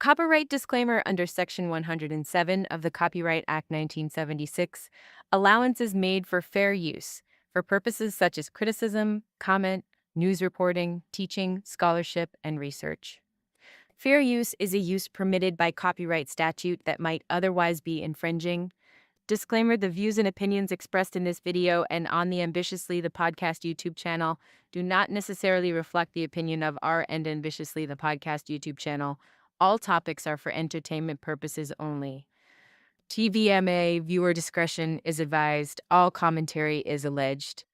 Copyright disclaimer under Section 107 of the Copyright Act 1976. Allowance is made for fair use for purposes such as criticism, comment, news reporting, teaching, scholarship, and research. Fair use is a use permitted by copyright statute that might otherwise be infringing. Disclaimer: the views and opinions expressed in this video and on the Ambitiously the Podcast YouTube channel do not necessarily reflect the opinion of our and Ambitiously the Podcast YouTube channel. All topics are for entertainment purposes only. TVMA, viewer discretion is advised. All commentary is alleged.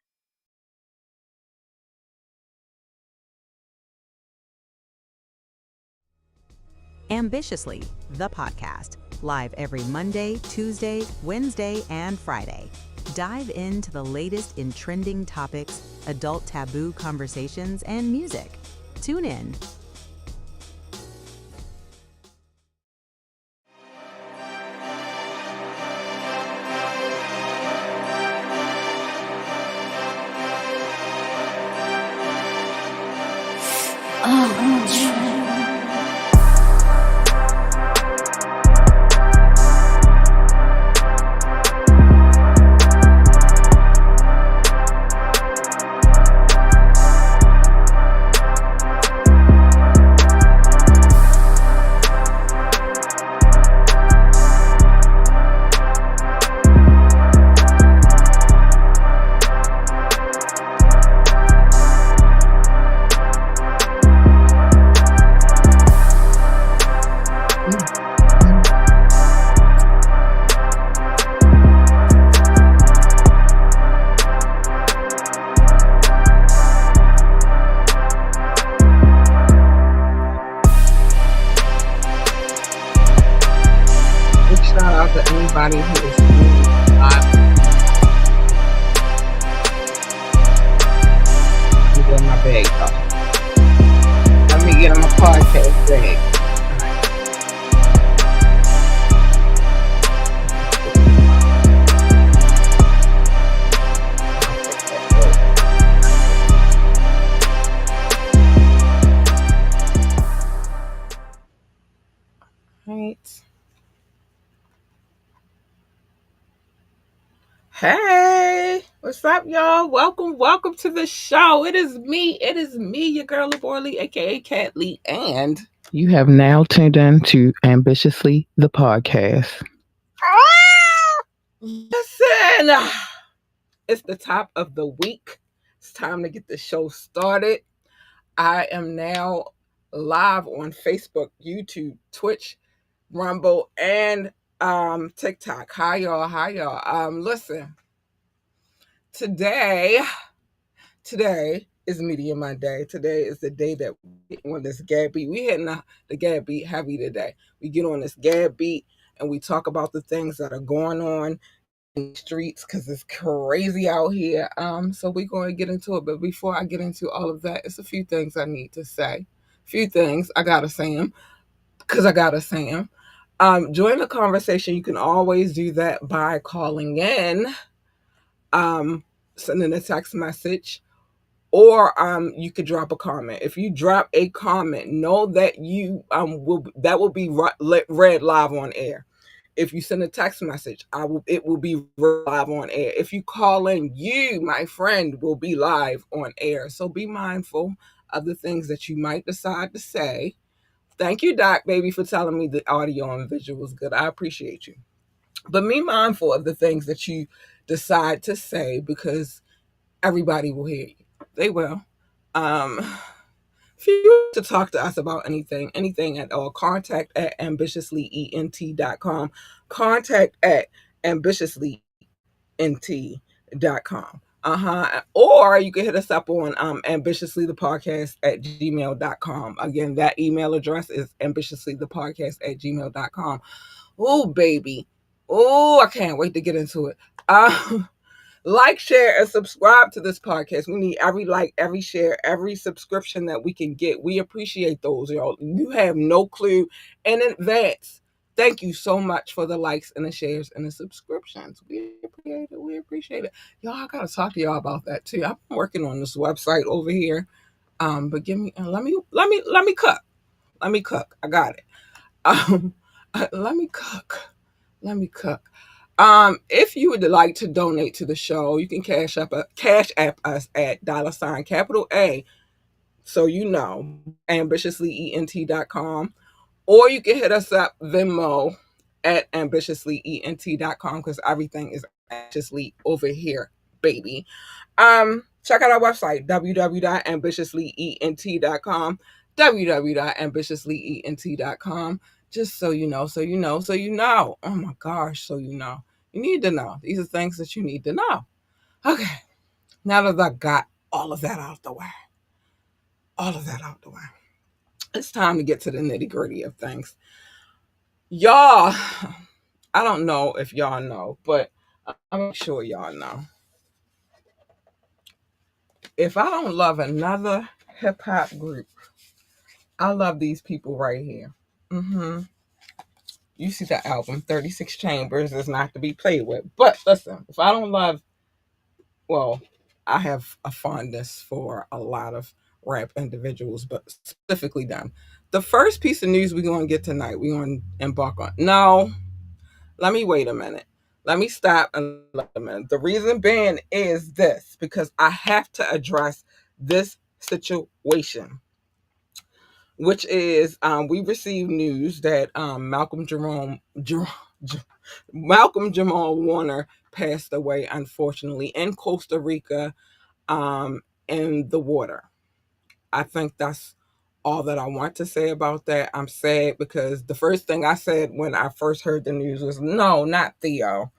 Ambitiously, the podcast, live every Monday, Tuesday, Wednesday, and Friday. Dive into the latest in trending topics, adult taboo conversations, and music. Tune in. Anybody who is live. Let me get in my bag, though. Let me get in my podcast bag. Right. Hey, what's up, y'all? Welcome to the show. It is me, your girl Laborley, aka Cat Lee, and you have now tuned in to Ambitiously the Podcast. Listen, it's the top of the week. It's time to get the show started. I am now live on Facebook, YouTube, Twitch, Rumble, and TikTok. Hi y'all. Listen. Today is Media Monday. Today is the day that we get on this GAB beat. We hitting the GAB beat heavy today. We get on this GAB beat and we talk about the things that are going on in the streets because it's crazy out here. So we're going to get into it. But before I get into all of that, it's a few things I need to say. I gotta say them because I gotta say them. Join the conversation. You can always do that by calling in. Sending a text message, or you could drop a comment. If you drop a comment, know that you will be read live on air. If you send a text message, it will be live on air. If you call in, you, my friend, will be live on air. So be mindful of the things that you might decide to say. Thank you, Doc, baby, for telling me the audio and visual was good. I appreciate you. But be mindful of the things that you decide to say because everybody will hear you. They will. If you want to talk to us about anything at all, contact at ambitiouslyent.com. Contact at ambitiouslyent.com. Or you can hit us up on ambitiouslythepodcast@gmail.com. Again, that email address is ambitiouslythepodcast@gmail.com. Oh, baby. Oh, I can't wait to get into it. Like, share, and subscribe to this podcast. We need every like, every share, every subscription that we can get. We appreciate those, y'all. You have no clue in advance. Thank you so much for the likes and the shares and the subscriptions. We appreciate it. Y'all, I gotta talk to y'all about that too. I've been working on this website over here. But let me cook. I got it. Um, let me cook. Let me cook. If you would like to donate to the show, you can cash app us at $ capital A, so you know, ambitiouslyent.com, or you can hit us up Venmo at ambitiouslyent.com, because everything is ambitiously over here, baby. Check out our website, www.ambitiouslyent.com, www.ambitiouslyent.com. Just so you know, so you know, so you know. Oh my gosh, so you know. You need to know. These are things that you need to know. Okay, now that I got all of that out the way, all of that out the way, it's time to get to the nitty gritty of things. Y'all, I don't know if y'all know, but I'm sure y'all know. If I don't love another hip hop group, I love these people right here. hmm You see the album 36 Chambers is not to be played with. But listen, if I don't love, well, I have a fondness for a lot of rap individuals, but specifically them. The first piece of news we're going to get tonight, we're going to embark on. No, let me wait a minute. Let me stop and let a minute. The reason being is this, because I have to address this situation, which is we received news that Malcolm Jamal Warner passed away, unfortunately, in Costa Rica, in the water. I think that's all that I want to say about that. I'm sad because the first thing I said when I first heard the news was, no, not Theo.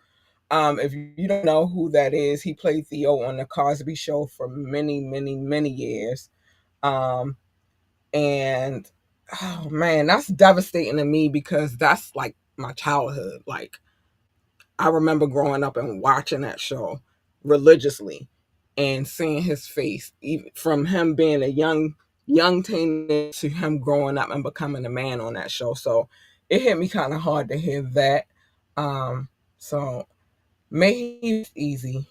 If you don't know who that is, he played Theo on the Cosby Show for many, many, many years. Um, and oh man, that's devastating to me because that's like my childhood. Like, I remember growing up and watching that show religiously and seeing his face, even from him being a young teenager to him growing up and becoming a man on that show. So it hit me kind of hard to hear that. So may he rest easy,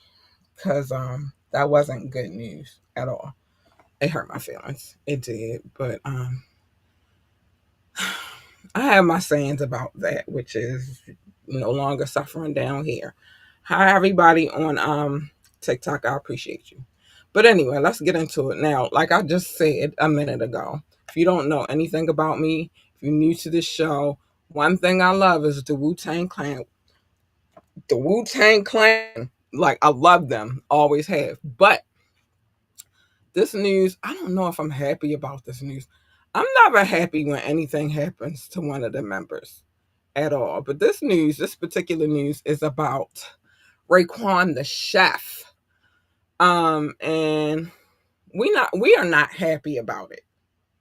because that wasn't good news at all. It hurt my feelings. It did, but I have my sayings about that, which is no longer suffering down here. Hi, everybody on TikTok. I appreciate you. But anyway, let's get into it now. Like I just said a minute ago, if you don't know anything about me, if you're new to this show, one thing I love is the Wu-Tang Clan. The Wu-Tang Clan, like I love them, always have. But this news, I don't know if I'm happy about this news. I'm never happy when anything happens to one of the members at all. But this particular news is about Raekwon the chef. And we are not happy about it.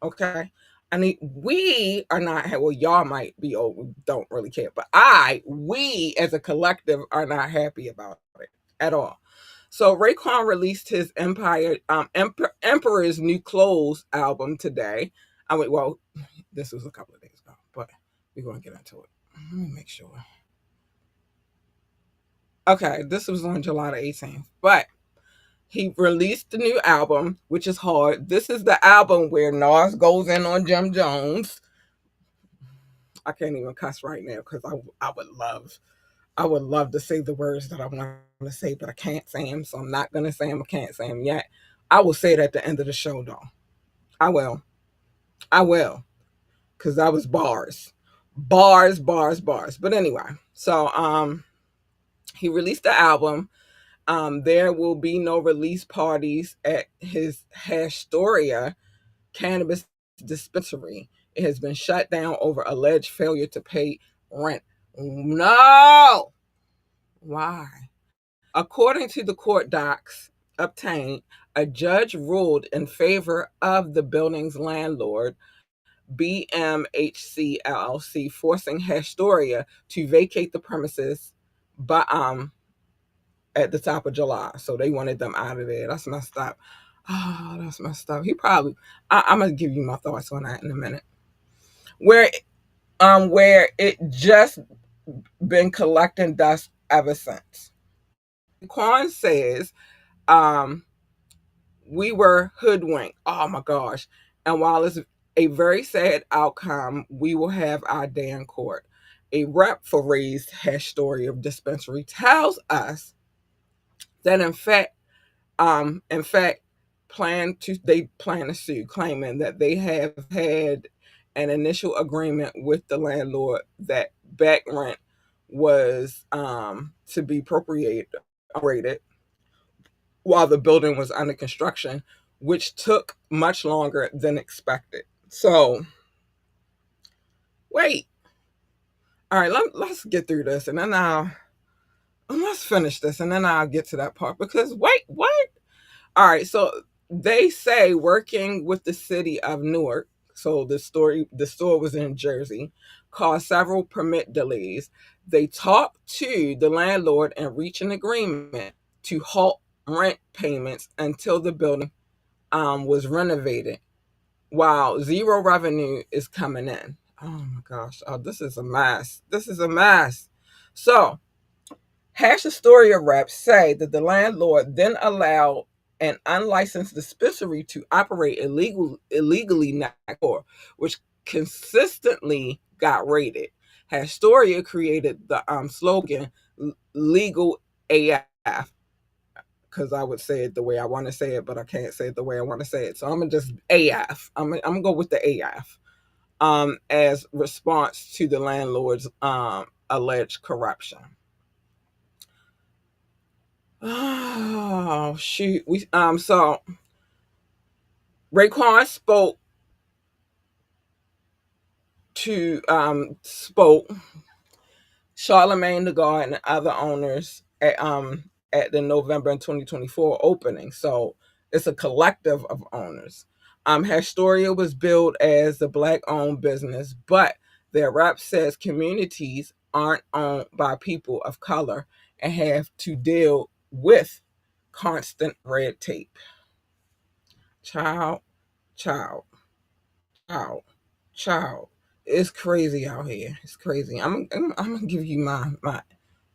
Okay. I mean, we are not, well, y'all might be old, don't really care, but we as a collective are not happy about it at all. So Raekwon released his Emperor's New Clothes album today. I mean, well, this was a couple of days ago, but we're going to get into it. Let me make sure. Okay, this was on July the 18th, but he released the new album, which is hard. This is the album where Nas goes in on Jim Jones. I can't even cuss right now because I would love to say the words that I want to say, but I can't say them, so I'm not gonna say them. I can't say them yet. I will say it at the end of the show, though. I will. I will, because that was bars, bars, bars, bars. But anyway, so he released the album. There will be no release parties at his Hastoria cannabis dispensary. It has been shut down over alleged failure to pay rent. No! Why? According to the court docs obtained, a judge ruled in favor of the building's landlord, BMHC LLC, forcing Hastoria to vacate the premises by at the top of July. So they wanted them out of there. That's messed up. Oh, that's messed up. He probably. I'm gonna give you my thoughts on that in a minute. Where it just been collecting dust ever since. Quan says, um, we were hoodwinked. Oh my gosh! And while it's A very sad outcome. We will have our day in court. A rep for Ray's hash story of dispensary tells us that in fact, they plan to sue, claiming that they have had an initial agreement with the landlord that back rent was to be appropriated while the building was under construction, which took much longer than expected. So, wait. All right, let's get through this, and then let's finish this, and then I'll get to that part. Because wait, what? All right, so they say working with the city of Newark, so the store was in Jersey, caused several permit delays. They talked to the landlord and reached an agreement to halt rent payments until the building was renovated, while zero revenue is coming in. Oh my gosh! Oh, this is a mess. This is a mess. So Hash Astoria reps say that the landlord then allowed an unlicensed dispensary to operate illegally next door, which consistently got raided. Astoria created the slogan "Legal AF" because I would say it the way I want to say it, but I can't say it the way I want to say it. So I'm gonna just AF. I'm gonna go with the AF as response to the landlord's alleged corruption. Oh shoot! We so Raekwon spoke Charlemagne the God and other owners at the November 2024 opening. So it's a collective of owners. Hastoria was built as a black owned business, but their rep says communities aren't owned by people of color and have to deal with constant red tape. Child, child, child, child. It's crazy out here. It's crazy. I'm gonna give you my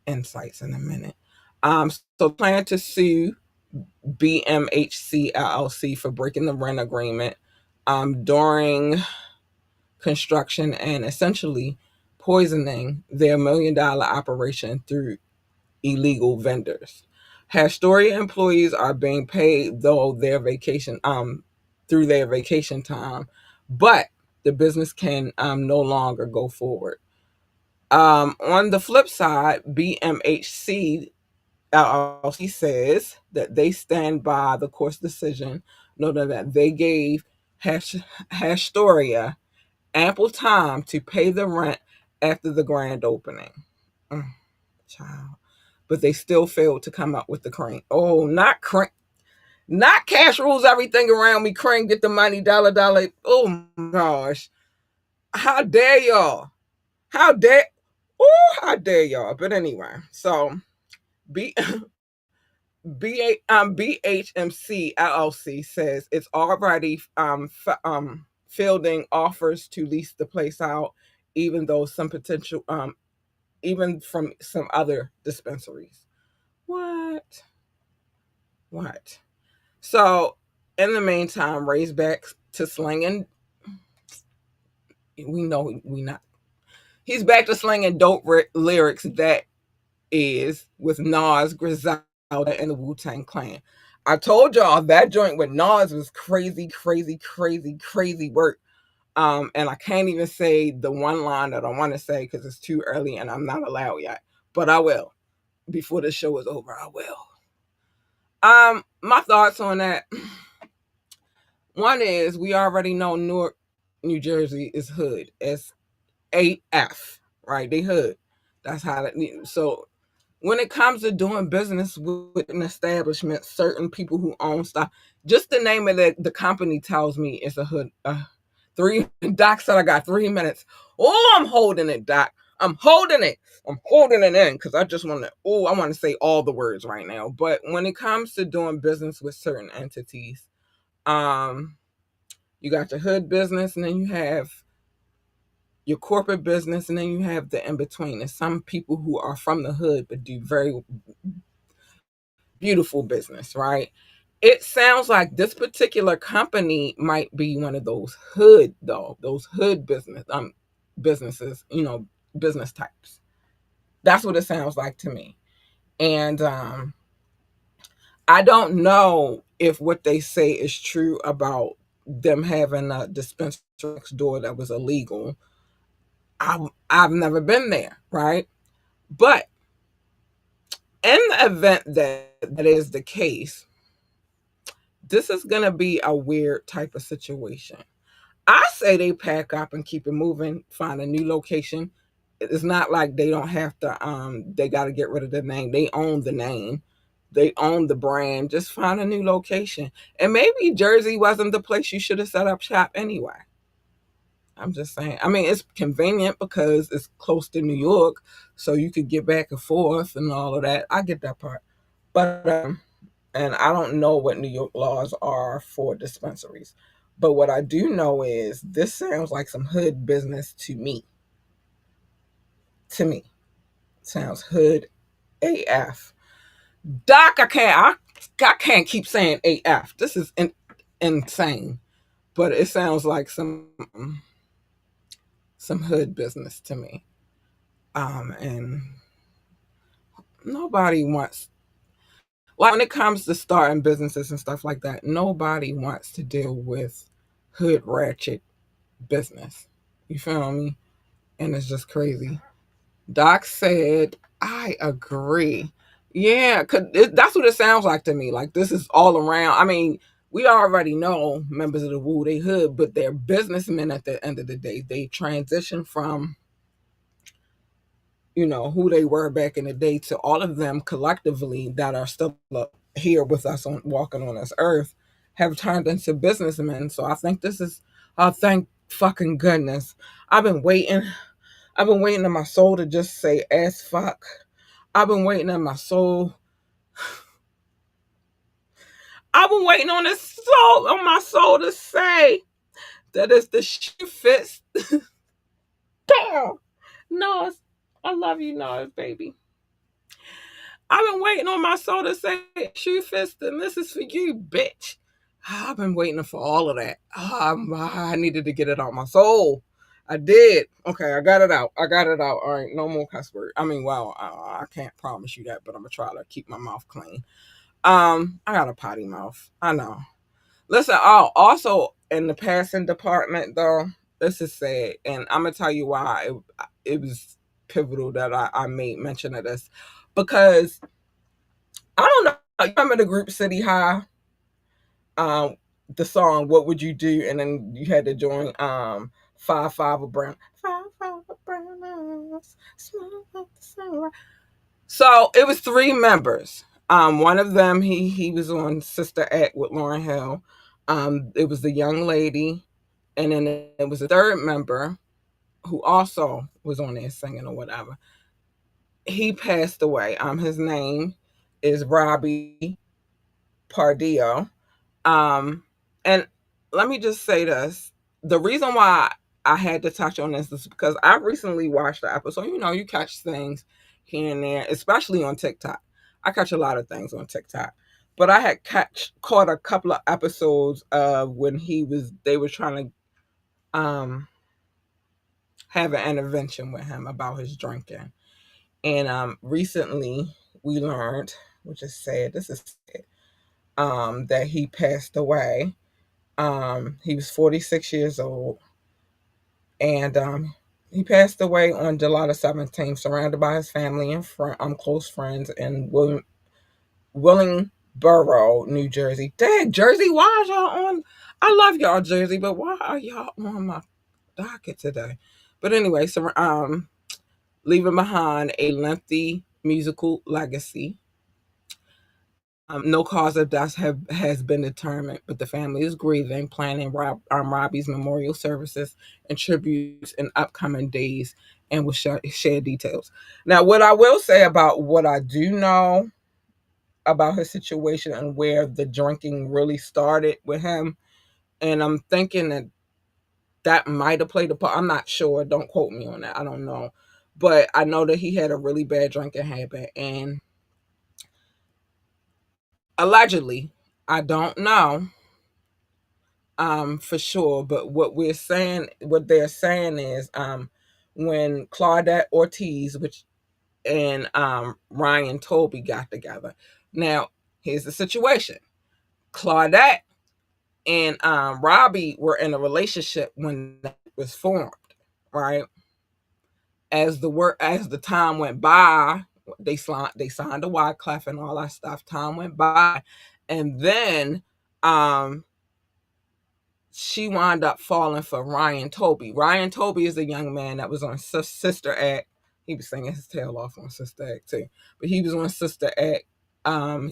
insights in a minute. So plan to sue BMHC LLC for breaking the rent agreement during construction and essentially poisoning their $1 million operation through illegal vendors. Hastoria employees are being paid though their vacation through their vacation time, but the business can no longer go forward. On the flip side, BMHC LLC says that they stand by the court's decision, noting that they gave Hastoria ample time to pay the rent after the grand opening. Child. But they still failed to come up with the cream. Oh, not cream. Not cash rules everything around me. Cream, get the money, dollar, dollar. Oh my gosh. How dare y'all? How dare how dare y'all? But anyway, so B BHMC LLC says it's already fielding offers to lease the place out, even though some potential even from some other dispensaries. What? What? So in the meantime, Ray's back to slinging. We know we not. He's back to slinging dope lyrics that is with Nas, Griselda, and the Wu-Tang Clan. I told y'all that joint with Nas was crazy, crazy, crazy, crazy work. And I can't even say the one line that I want to say because it's too early and I'm not allowed yet. But I will. Before the show is over, I will. My thoughts on that. One is we already know Newark, New Jersey is hood. It's AF, right? They hood. That's how that. So when it comes to doing business with an establishment, certain people who own stuff, just the name of the company tells me it's a hood. Doc said I got 3 minutes. Oh, I'm holding it, Doc. I'm holding it. I'm holding it in because I just want to. Oh, I want to say all the words right now. But when it comes to doing business with certain entities, um, you got your hood business, and then you have your corporate business, and then you have the in between. There's some people who are from the hood but do very beautiful business, right? It sounds like this particular company might be one of those hood though, those hood businesses, business types. That's what it sounds like to me. And I don't know if what they say is true about them having a dispensary next door that was illegal. I've never been there, right? But in the event that that is the case, this is going to be a weird type of situation. I say they pack up and keep it moving, find a new location. It's not like they don't have to they got to get rid of the name. They own the name. They own the brand. Just find a new location. And maybe Jersey wasn't the place you should have set up shop anyway. I'm just saying. I mean, it's convenient because it's close to New York, so you could get back and forth and all of that. I get that part. But and I don't know what New York laws are for dispensaries. But what I do know is this sounds like some hood business to me. To me, sounds hood AF. Doc, I can't keep saying AF. This is insane. But it sounds like some hood business to me. And nobody wants, like, when it comes to starting businesses and stuff like that, nobody wants to deal with hood ratchet business. You feel me? And it's just crazy. Doc said, I agree. Yeah, that's what it sounds like to me. Like, this is all around. I mean, we already know members of the Wu, they hood, but they're businessmen at the end of the day. They transition from, who they were back in the day to all of them collectively that are still here with us on walking on this earth have turned into businessmen. So I think this is, thank fucking goodness. I've been waiting. I've been waiting in my soul to just say ass fuck. I've been waiting in my soul. I've been waiting on my soul to say that it's the shoe fits. Damn. Nas, I love you, Nas, baby. I've been waiting on my soul to say shoe fist, and this is for you, bitch. I've been waiting for all of that. I needed to get it out my soul. I did. Okay, I got it out. I got it out. All right, no more cuss word. I mean, well, I can't promise you that, but I'm gonna try to keep my mouth clean. I got a potty mouth. I know. Listen, also in the passing department though, this is sad, and I'm gonna tell you why it was pivotal that I made mention of this, because I don't know. You remember the group City High? Um, the song "What Would You Do?" and then you had to join 5 5 of Brown 5 5 of Brown eyes, smile like the sunrise. So it was 3 members. One of them he was on Sister Act with Lauryn Hill. It was the young lady, and then it was a third member who also was on there singing or whatever. He passed away. His name is Robbie Pardillo. Um, and let me just say this: the reason why I had to touch on this is because I recently watched the episode. You catch things here and there, especially on TikTok. I catch a lot of things on TikTok, but I had caught a couple of episodes of when they were trying to have an intervention with him about his drinking, and recently we learned, which is sad. This is sad. That he passed away. He was 46 years old, and he passed away on July the 17th, surrounded by his family and close friends in Willingboro, New Jersey. Dang, Jersey, why are y'all on? I love y'all, Jersey, but why are y'all on my docket today? But anyway, so leaving behind a lengthy musical legacy. No cause of death has been determined, but the family is grieving, planning Robbie's memorial services and tributes in upcoming days, and will share details. Now, what I will say about what I do know about his situation and where the drinking really started with him, and I'm thinking that might have played a part. I'm not sure. Don't quote me on that. I don't know, but I know that he had a really bad drinking habit, and allegedly, I don't know for sure, but what they're saying is when Claudette Ortiz, which and Ryan Toby got together. Now, here's the situation. Claudette and Robbie were in a relationship when that was formed, right? As the time went by, they signed a Wyclef and all that stuff. Time went by, and then um, she wound up falling for Ryan Toby. Ryan Toby is a young man that was on Sister Act. He was singing his tail off on Sister Act too, but he was on Sister Act.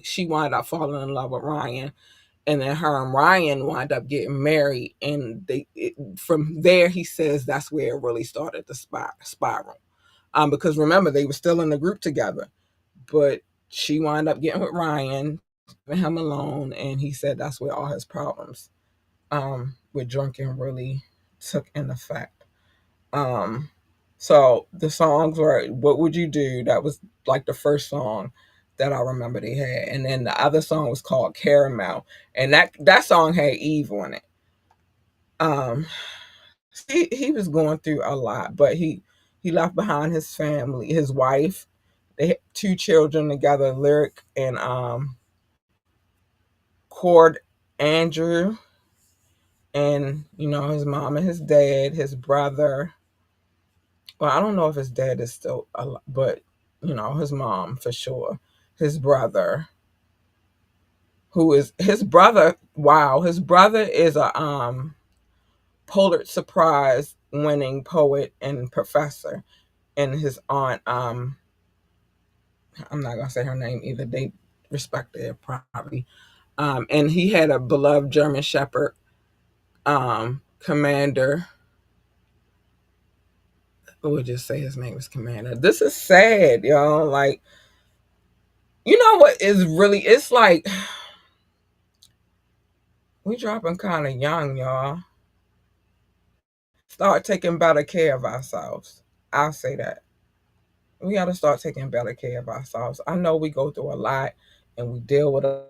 She wound up falling in love with Ryan, and then her and Ryan wound up getting married. And from there, he says that's where it really started to spiral. Because remember, they were still in the group together, but she wound up getting with Ryan, leaving him alone, and he said that's where all his problems with drinking really took in effect. Um, so the songs were "What Would You Do?" That was like the first song that I remember they had, and then the other song was called "Caramel," and that song had Eve on it. Um, he was going through a lot, but he left behind his family, his wife. They had two children together, Lyric and Cord Andrew, and his mom and his dad, his brother. Well, I don't know if his dad is still alive, but his mom for sure. His brother, who is his brother. Wow, his brother is a Pulitzer Prize winning poet and professor, and his aunt. I'm not gonna say her name either. They respect their property. And he had a beloved German Shepherd commander. We'll just say his name is Commander. This is sad, y'all. Like, you know what is really? It's like we dropping kind of young, y'all. Start taking better care of ourselves. I'll say that. We got to start taking better care of ourselves. I know we go through a lot and we deal with a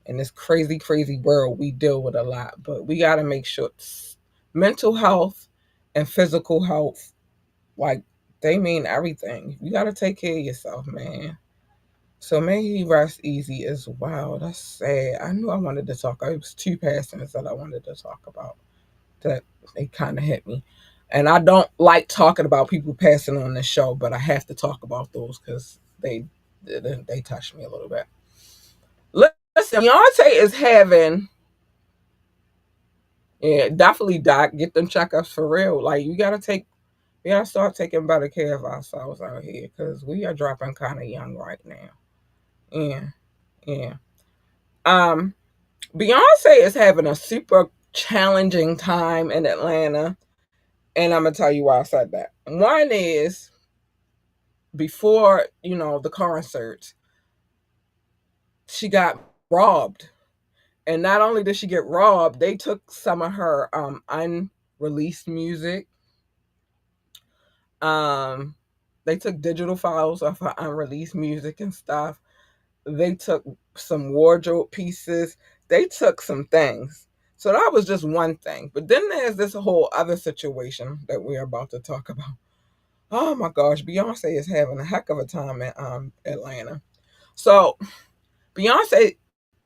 in this crazy, crazy world, we deal with a lot, but we got to make sure mental health and physical health, like, they mean everything. You got to take care of yourself, man. So may he rest easy as well. That's sad. I knew I wanted to talk. It was two passings that I wanted to talk about that they kind of hit me. And I don't like talking about people passing on the show, but I have to talk about those because they touched me a little bit. Listen, Beyonce is having, yeah, definitely, Doc, get them checkups for real. Like, we gotta start taking better care of ourselves out here because we are dropping kind of young right now. Yeah, yeah. Um, Beyonce is having a super challenging time in Atlanta, and I'm gonna tell you why I said that. One is before the concerts, she got robbed, and not only did she get robbed, they took some of her unreleased music. Um, they took digital files of her unreleased music and stuff. They took some wardrobe pieces. They took some things. So that was just one thing. But then there's this whole other situation that we're about to talk about. Oh my gosh, Beyonce is having a heck of a time in Atlanta. So Beyonce,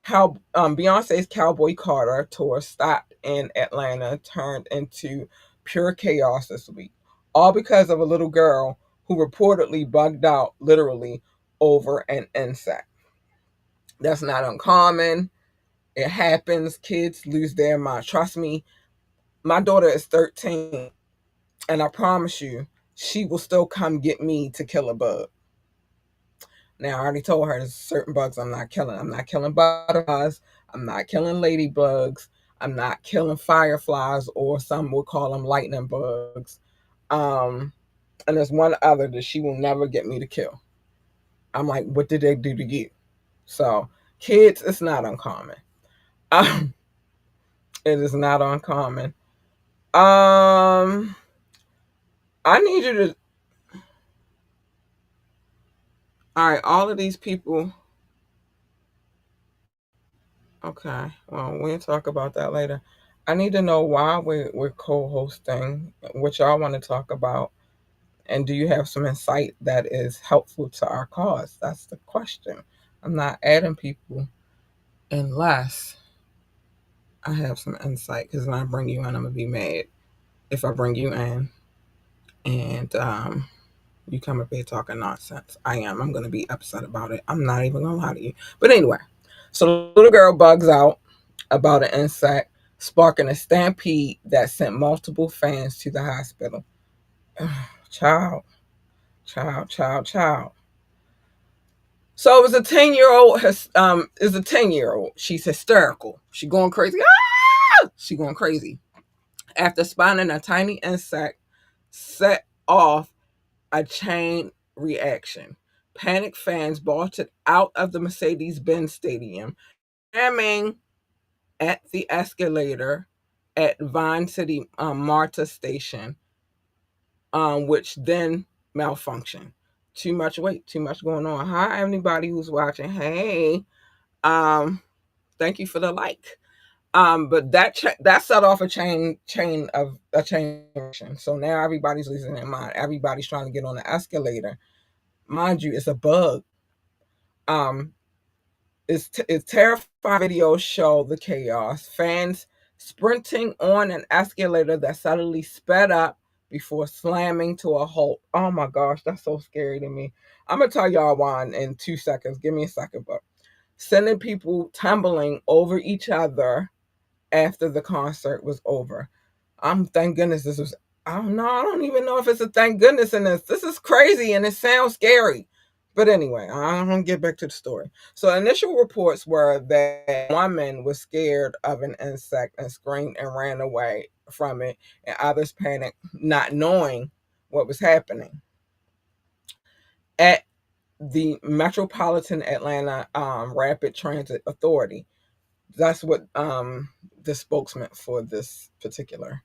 how Beyonce's Cowboy Carter tour stopped in Atlanta, turned into pure chaos this week, all because of a little girl who reportedly bugged out literally over an insect. That's not uncommon. It happens. Kids lose their mind. Trust me, my daughter is 13, and I promise you, she will still come get me to kill a bug. Now, I already told her there's certain bugs I'm not killing. I'm not killing butterflies. I'm not killing ladybugs. I'm not killing fireflies, or some will call them lightning bugs. Um, and there's one other that she will never get me to kill. I'm like, what did they do to you? So, kids, it's not uncommon. Um, it is not uncommon. Um, I need you to. All right, all of these people. Okay. Well, we'll talk about that later. I need to know why we're co-hosting, what y'all want to talk about, and do you have some insight that is helpful to our cause? That's the question. I'm not adding people unless I have some insight, because when I bring you in, I'm gonna be mad if I bring you in and you come up here talking nonsense. I am. I'm gonna be upset about it. I'm not even gonna lie to you. But anyway, so the little girl bugs out about an insect, sparking a stampede that sent multiple fans to the hospital. Child, child. So it was a 10-year-old. Is a 10-year-old. She's hysterical. She going crazy. Ah! She going crazy after spotting a tiny insect set off a chain reaction. Panicked fans bolted out of the Mercedes-Benz Stadium, jamming at the escalator at Vine City Marta Station, which then malfunctioned. Too much weight, too much going on. Hi, everybody who's watching. Hey, um, thank you for the like. But that set off a chain reaction. So now everybody's losing their mind. Everybody's trying to get on the escalator. Mind you, it's a bug. Um, it's terrifying. Videos show the chaos. Fans sprinting on an escalator that suddenly sped up before slamming to a halt. Oh my gosh, that's so scary to me. I'm gonna tell y'all why in 2 seconds. Give me a second, but sending people tumbling over each other after the concert was over. Thank goodness this was. I don't know. I don't even know if it's a thank goodness in this. This is crazy and it sounds scary. But anyway, I'm gonna get back to the story. So initial reports were that one man was scared of an insect and screamed and ran away from it, and others panicked, not knowing what was happening. At the Metropolitan Atlanta Rapid Transit Authority, that's what the spokesman for this particular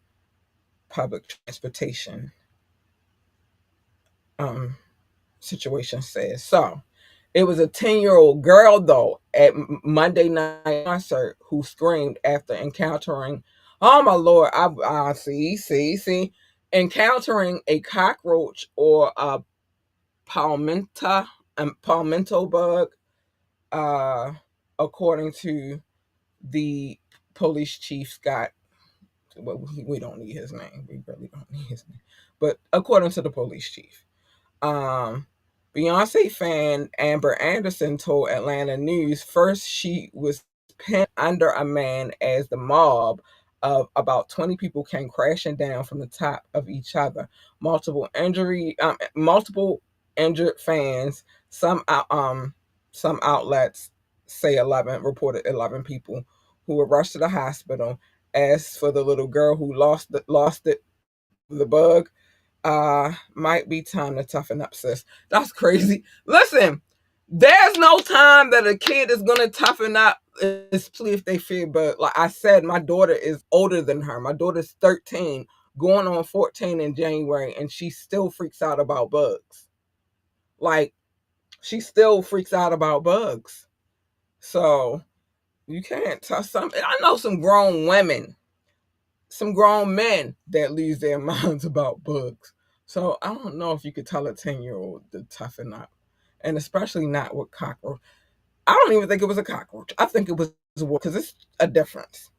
public transportation um, situation says. So it was a 10-year-old girl, though, at Monday night concert who screamed after encountering, oh my Lord, I see, encountering a cockroach or a palmetto bug, uh, according to the police chief, Scott. Well, we don't need his name. We really don't need his name. But according to the police chief, um, Beyonce fan Amber Anderson told Atlanta News first she was pinned under a man as the mob of about 20 people came crashing down from the top of each other. Multiple injured fans. Some outlets say 11 reported 11 people who were rushed to the hospital. As for the little girl who lost it, the bug, might be time to toughen up, sis. That's crazy. Listen, there's no time that a kid is gonna toughen up, especially if they fear bug. Like I said, my daughter is older than her. My daughter's 13, going on 14 in January, and she still freaks out about bugs. Like, she still freaks out about bugs. So you can't touch some. I know some grown men that lose their minds about bugs. So I don't know if you could tell a 10-year-old to toughen up. And especially not with cockroach. I don't even think it was a cockroach. I think it was because it's a difference.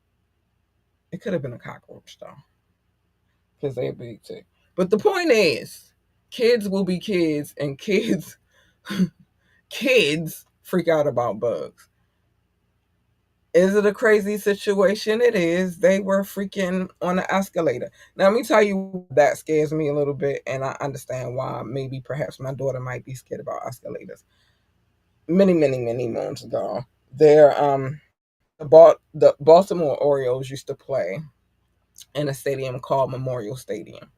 It could have been a cockroach though, because they're big too. But the point is, kids will be kids, and kids freak out about bugs. Is it a crazy situation? It is. They were freaking on an escalator. Now, let me tell you, that scares me a little bit, and I understand why. Maybe perhaps my daughter might be scared about escalators. Many moons ago, the Baltimore Orioles used to play in a stadium called Memorial Stadium.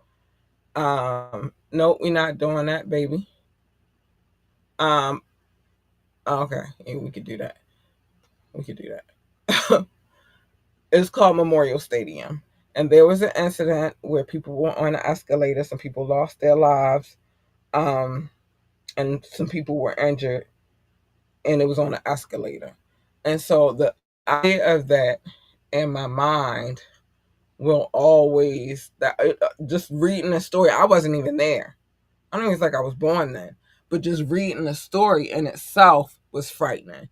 No, we're not doing that, baby. Um, okay, yeah, we could do that. We could do that. It's called Memorial Stadium. And there was an incident where people were on an escalator, some people lost their lives, um, and some people were injured, and it was on an escalator. And so the idea of that in my mind will always just reading the story. I wasn't even there. I don't even think I was born then, but just reading the story in itself was frightening.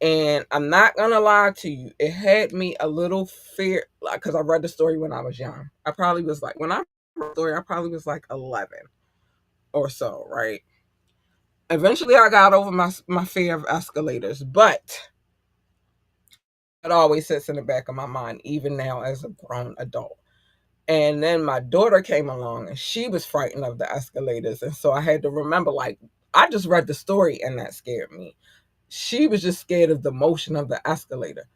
And I'm not gonna lie to you, it had me a little fear, like, because I read the story when I was young. I probably was like, when I read the story, I probably was like 11 or so, right? Eventually, I got over my fear of escalators, but it always sits in the back of my mind, even now as a grown adult. And then my daughter came along and she was frightened of the escalators. And so I had to remember, like, I just read the story and that scared me. She was just scared of the motion of the escalator.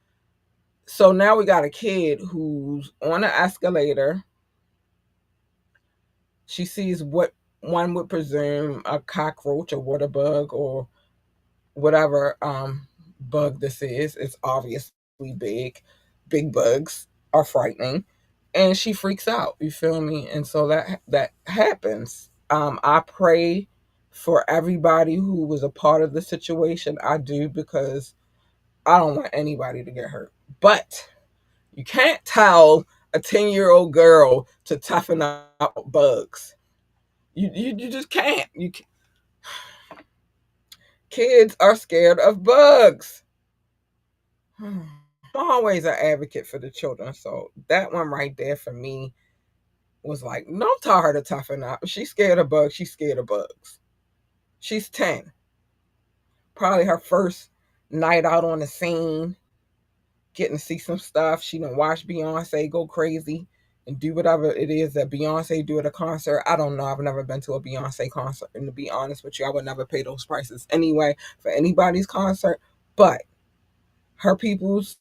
So now we got a kid who's on an escalator. She sees what one would presume a cockroach, a water bug, or whatever bug this is. It's obviously big. Big bugs are frightening. And she freaks out, you feel me? And so that happens. I pray for everybody who was a part of the situation. I do, because I don't want anybody to get hurt. But you can't tell a 10-year-old girl to toughen up bugs. You just can't. Kids are scared of bugs. I'm always an advocate for the children. So that one right there for me was like, don't tell her to toughen up. She's scared of bugs. She's scared of bugs. She's 10. Probably her first night out on the scene, getting to see some stuff. She done watch Beyonce go crazy and do whatever it is that Beyonce do at a concert. I don't know. I've never been to a Beyonce concert. And to be honest with you, I would never pay those prices anyway for anybody's concert. But her peoples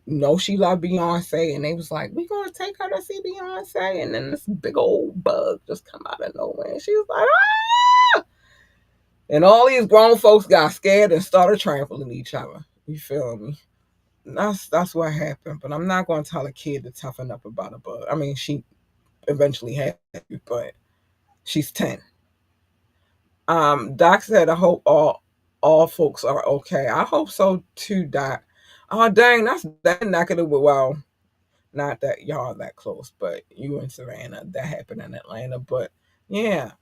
know she loved Beyonce, and they was like, we gonna take her to see Beyonce. And then this big old bug just come out of nowhere. And she was like, ah! And all these grown folks got scared and started trampling each other. You feel me? That's what happened. But I'm not gonna tell a kid to toughen up about a bug. I mean, she eventually had to, but she's 10. Doc said, I hope all folks are okay. I hope so too, Doc. Oh dang, that's not gonna, well, not that y'all that close, but you in Savannah, that happened in Atlanta. But yeah.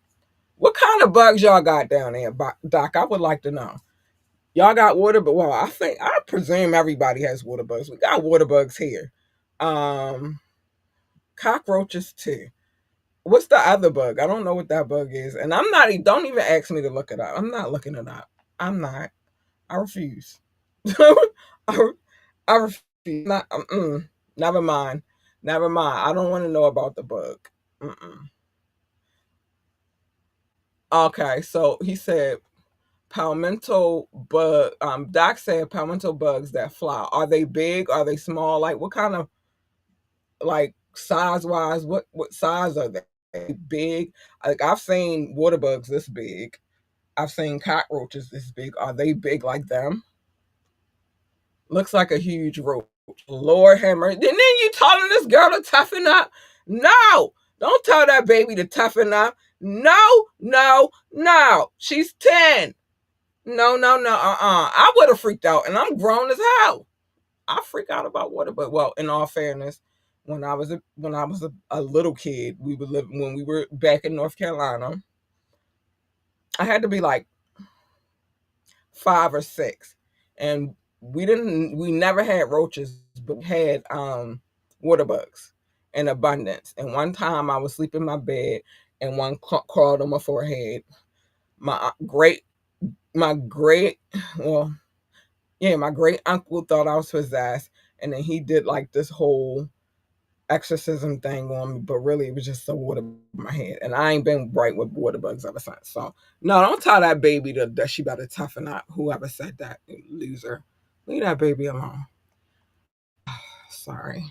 What kind of bugs y'all got down there, Doc? I would like to know. Y'all got water, but well, I presume everybody has water bugs. We got water bugs here. Um, Cockroaches too. What's the other bug? I don't know what that bug is, and I'm not. Don't even ask me to look it up. I'm not looking it up. I'm not. I refuse. I, I refuse. Not. Never mind. Never mind. I don't want to know about the bug. Mm-mm. Okay, so he said palmetto bug. Doc said palmetto bugs that fly. Are they big? Are they small? Like what kind of, like, size wise? What size are they? Big? Like I've seen water bugs this big. I've seen cockroaches this big. Are they big like them? Looks like a huge roach. Lord hammer. And then you telling this girl to toughen up? No, don't tell that baby to toughen up. No, no, no. She's 10. No, no, no. I would have freaked out, and I'm grown as hell. I freak out about water, but well, in all fairness, when I was a little kid, we would live when we were back in North Carolina. I had to be like 5 or 6, and we never had roaches, but we had water bugs in abundance. And one time I was sleeping in my bed, and one crawled on my forehead. My great my great well yeah, my great uncle thought I was possessed, and then he did like this whole exorcism thing on me, but really it was just the water in my head. And I ain't been right with water bugs ever since. So no, don't tell that baby that she better toughen up. Whoever said that, loser. Leave that baby alone. Sorry.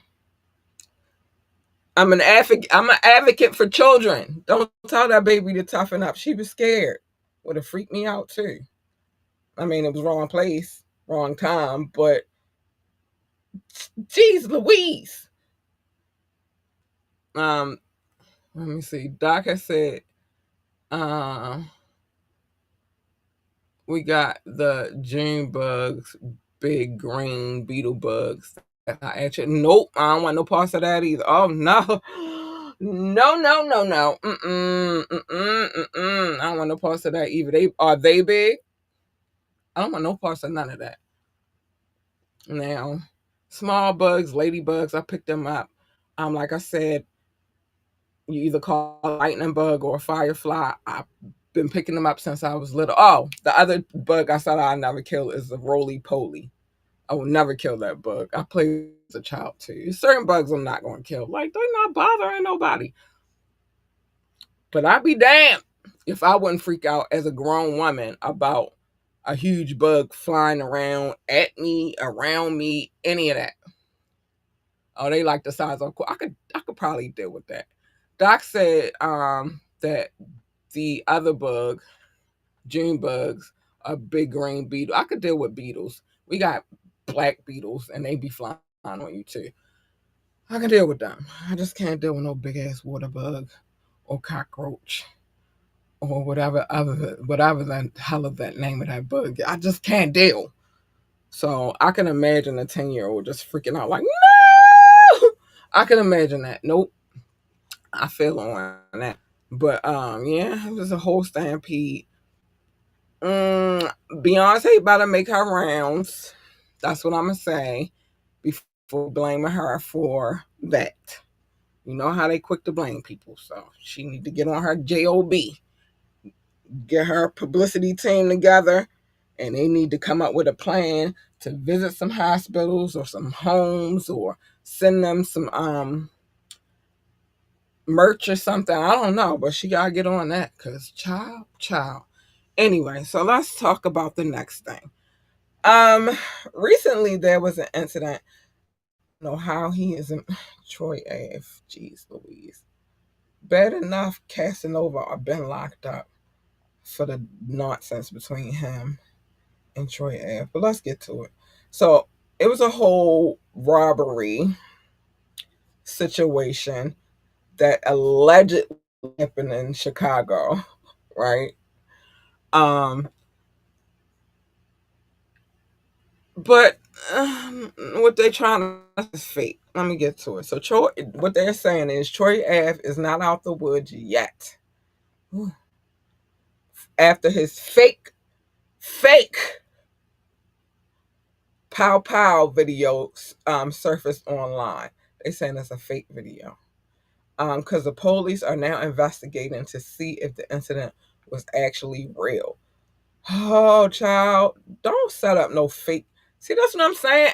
I'm an advocate for children. Don't tell that baby to toughen up. She was scared. Would have freaked me out too. I mean, it was wrong place, wrong time, but geez Louise. Um, Let me see. Doc has said, uh, we got the June bugs. big green beetle bugs that fly at you. Nope, I don't want no parts of that either. Oh no. No, no, no, no. I don't want no parts of that either. They big? I don't want no parts of none of that. Now, small bugs, ladybugs, I picked them up. Like I said, you either call a lightning bug or a firefly. I've been picking them up since I was little. Oh, the other bug I said I'd never kill is the roly poly. I will never kill that bug. I played as a child too. Certain bugs I'm not going to kill. Like, they're not bothering nobody. But I'd be damned if I wouldn't freak out as a grown woman about a huge bug flying around at me, around me, any of that. Oh, they like the size of I could probably deal with that. Doc said that the other bug, June bugs, are big green beetle. I could deal with beetles. We got black beetles and they be flying on you too. I can deal with them. I just can't deal with no big ass water bug or cockroach or whatever the hell of that name of that bug. I just can't deal. So I can imagine a 10-year-old just freaking out like, no. I can imagine that. Nope. I feel on that. But yeah, it was a whole stampede. Beyonce about to make her rounds. That's what I'm gonna say before blaming her for that. You know how they quick to blame people, so she need to get on her job, get her publicity team together, and they need to come up with a plan to visit some hospitals or some homes or send them some merch or something. I don't know, but she gotta get on that because child. Anyway, so let's talk about the next thing. Recently there was an incident. I don't know how he isn't Troy Ave. Jeez Louise. Bad enough Casanova or been locked up for the nonsense between him and Troy Ave. But let's get to it. So it was a whole robbery situation that allegedly happened in Chicago, right? Um, but what they trying to is fake. Let me get to it. So Troy, what they're saying is Troy Ave is not out the woods yet. After his fake pow pow video surfaced online. They saying it's a fake video. Because the police are now investigating to see if the incident was actually real. Oh, child, don't set up no fake. See, that's what I'm saying.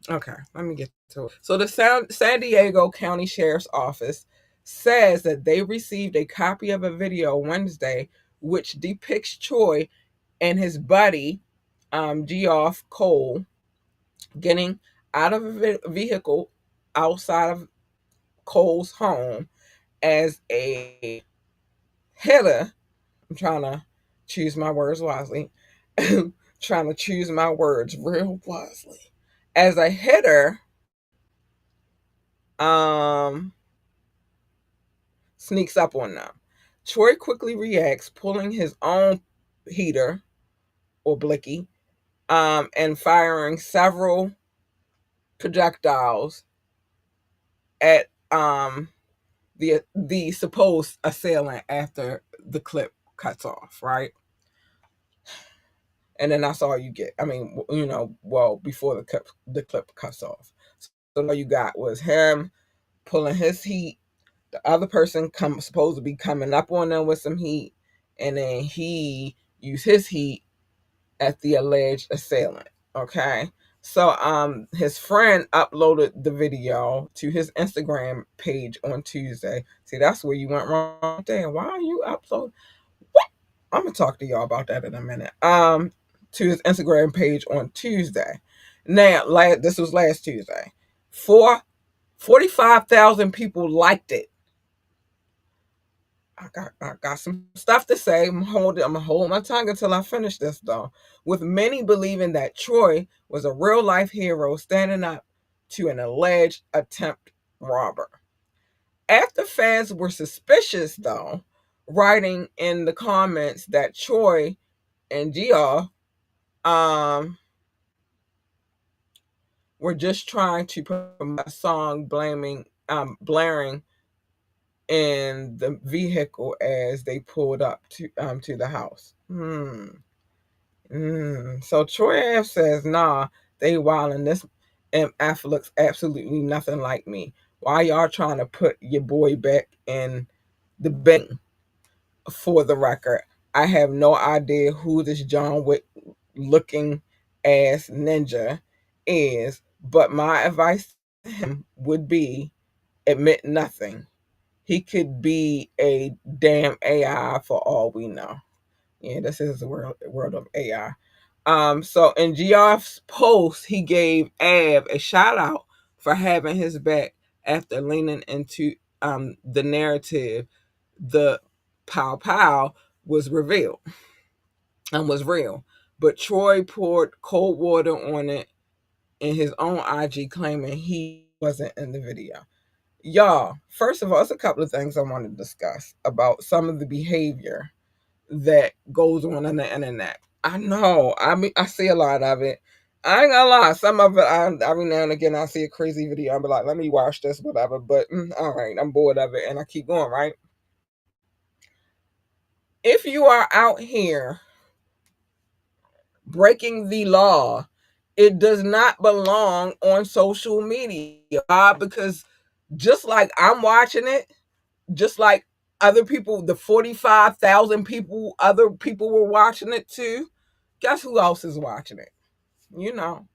Okay, let me get to it. So the San Diego County Sheriff's Office says that they received a copy of a video Wednesday which depicts Troy and his buddy, Geoff Cole, getting out of a vehicle outside of Cole's home as a hitter. I'm trying to choose my words wisely. Trying to choose my words real wisely. As a hitter, um, sneaks up on them. Troy quickly reacts, pulling his own heater or blicky, and firing several projectiles at the supposed assailant after the clip cuts off, right? And then that's all you get. I mean, well, before the clip cuts off. So all you got was him pulling his heat, the other person supposed to be coming up on them with some heat, and then he used his heat at the alleged assailant. Okay. So his friend uploaded the video to his Instagram page on Tuesday. See, that's where you went wrong there. Why are you uploading? What? I'm gonna talk to y'all about that in a minute. To his Instagram page on Tuesday. Now, this was last Tuesday. 45,000 people liked it. I got some stuff to say. I'm gonna hold my tongue until I finish this though. With many believing that Troy was a real life hero standing up to an alleged attempt robber. After fans were suspicious though, writing in the comments that Troy and Gia were just trying to promote a song blaring in the vehicle as they pulled up to the house. So Troy Ave says, nah, they wildin'. This MF looks absolutely nothing like me. Why y'all trying to put your boy back in the bin? For the record, I have no idea who this John Wick looking ass ninja is, but my advice to him would be admit nothing. He could be a damn AI for all we know. Yeah, this is the world of AI. So in Geoff's post, he gave Av a shout out for having his back after leaning into the narrative. The pow pow was revealed and was real, but Troy poured cold water on it in his own IG, claiming he wasn't in the video. Y'all, first of all, it's a couple of things I want to discuss about some of the behavior that goes on the internet. I know. I mean, I see a lot of it. I ain't gonna lie. Some of it, every now and again, I see a crazy video. I'll be like, let me watch this, whatever. But all right, I'm bored of it, and I keep going. Right? If you are out here breaking the law, it does not belong on social media. Because just like I'm watching it, just like other people, the 45,000 people, other people were watching it too. Guess who else is watching it? You know,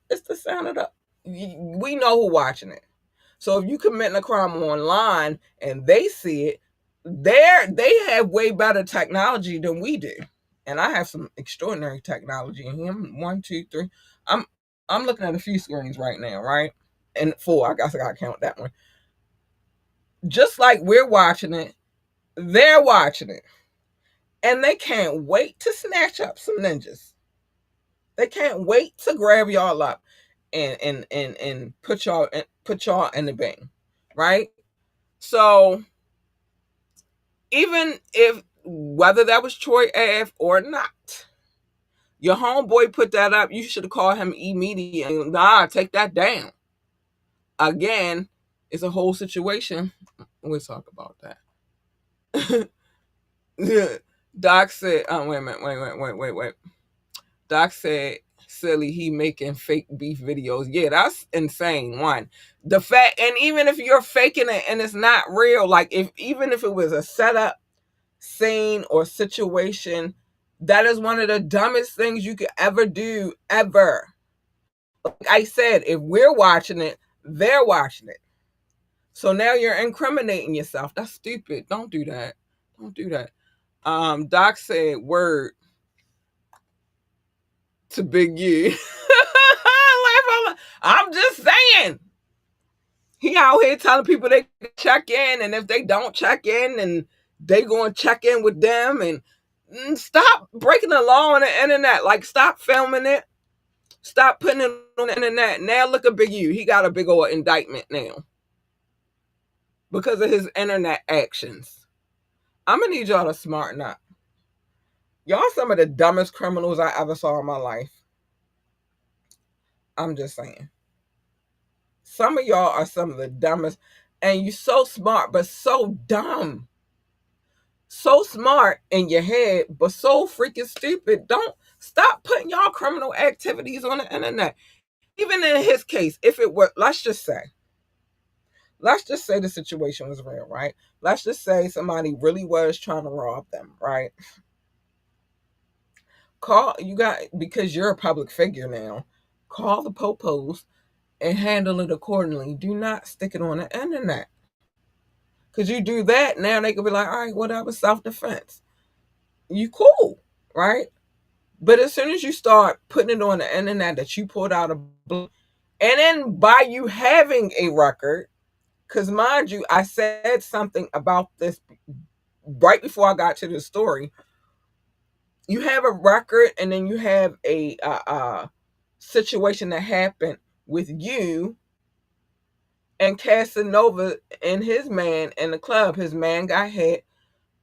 it's the sound of the. We know who watching it. So if you committing a crime online and they see it, they have way better technology than we do, and I have some extraordinary technology in here. One, two, three. I'm I'm looking at a few screens right now, right? And four. I guess I gotta count that one. Just like we're watching it, they're watching it, and they can't wait to snatch up some ninjas. They can't wait to grab y'all up and put y'all in the bang, right? So even if whether that was Troy Ave or not, your homeboy put that up, you should have called him immediately. Nah, take that down. Again, it's a whole situation. We'll talk about that. Doc said, wait a minute, wait. Doc said, silly, he making fake beef videos. Yeah, that's insane. One, the fact, and even if you're faking it and it's not real, like even if it was a setup, scene, or situation, that is one of the dumbest things you could ever do, ever. Like I said, if we're watching it, they're watching it. So now you're incriminating yourself. That's stupid. Don't do that. Don't do that. Doc said, word to Big U. I'm just saying. He out here telling people they check in, and if they don't check in, and they going to check in with them, and stop breaking the law on the internet. Like, stop filming it. Stop putting it on the internet. Now look at Big U. He got a big old indictment now because of his internet actions. I'm going to need y'all to smarten up. Y'all some of the dumbest criminals I ever saw in my life. I'm just saying. Some of y'all are some of the dumbest. And you so smart, but so dumb. So smart in your head, but so freaking stupid. Don't stop putting y'all criminal activities on the internet. Even in his case, if it were, let's just say the situation was real, right? Let's just say somebody really was trying to rob them, right? Because you're a public figure now, call the popos and handle it accordingly. Do not stick it on the internet. Because you do that, now they could be like, all right, well, that was self-defense. You cool, right? But as soon as you start putting it on the internet that you pulled out a blue, and then by you having a record, because mind you, I said something about this right before I got to the story. You have a record, and then you have a situation that happened with you and Casanova and his man in the club. His man got hit.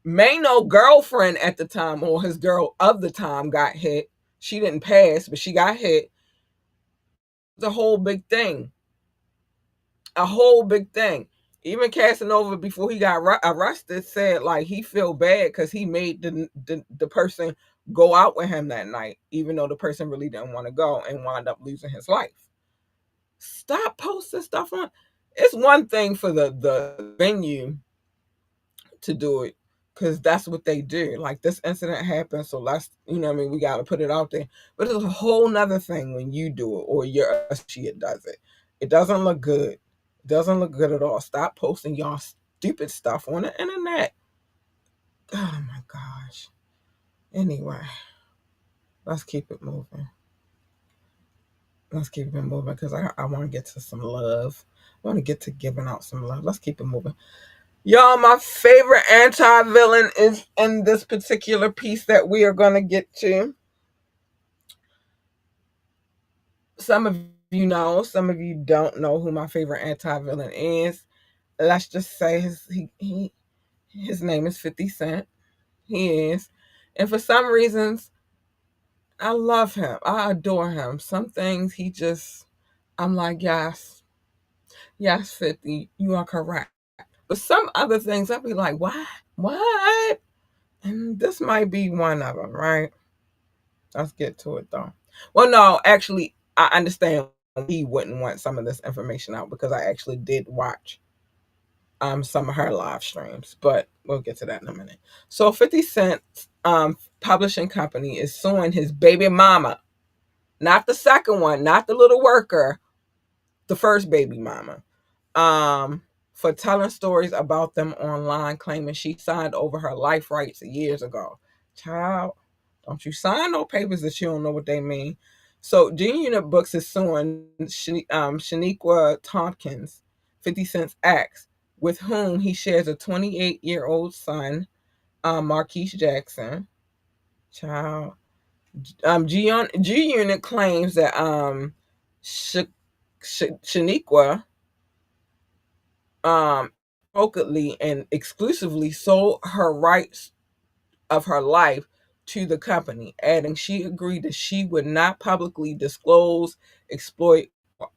Mano girlfriend at the time, or his girl of the time, got hit. she didn't pass, but she got hit. The whole big thing. A whole big thing. Even Casanova, before he got arrested, said like he feel bad because he made the person go out with him that night, even though the person really didn't want to go and wound up losing his life. Stop posting stuff on. It's one thing for the venue to do it because that's what they do. Like this incident happened, so let's we got to put it out there. But it's a whole nother thing when you do it or your associate does it. It doesn't look good. It doesn't look good at all. Stop posting y'all stupid stuff on the internet. Oh my gosh. Anyway, let's keep it moving. Let's keep it moving because I want to get to some love. I want to get to giving out some love. Let's keep it moving. Y'all, my favorite anti-villain is in this particular piece that we are going to get to. Some of you know, some of you don't know who my favorite anti-villain is. Let's just say his name is 50 Cent. He is. And for some reasons, I love him. I adore him. Some things I'm like, yes, 50, you are correct. But some other things, I'll be like, what? What? And this might be one of them, right? Let's get to it though. Well, no, actually, I understand he wouldn't want some of this information out because I actually did watch some of her live streams, but we'll get to that in a minute. So 50 Cent's publishing company is suing his baby mama, not the second one, not the little worker, the first baby mama, for telling stories about them online, claiming she signed over her life rights years ago. Child, don't you sign no papers that you don't know what they mean. So G Unit Books is suing Shaniqua Tompkins, 50 Cent's ex, with whom he shares a 28-year-old son, Marquise Jackson. Child. G Unit claims that Shaniqua appropriately and exclusively sold her rights of her life to the company, adding she agreed that she would not publicly disclose, exploit, or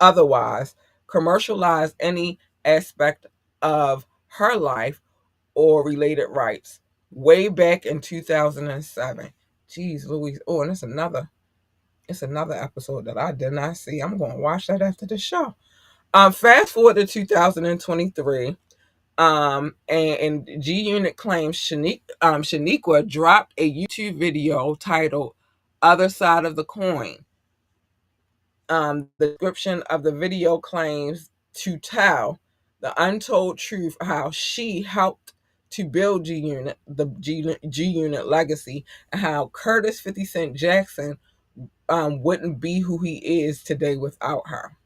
otherwise commercialize any aspect of her life or related rights. Way back in 2007. Jeez Louise. Oh, and it's another episode that I did not see. I'm going to watch that after the show. Fast forward to 2023. And G Unit claims Shaniqua dropped a YouTube video titled Other Side of the Coin. The description of the video claims to tell the untold truth of how she helped to build G Unit, the G Unit legacy, and how Curtis 50 Cent Jackson wouldn't be who he is today without her.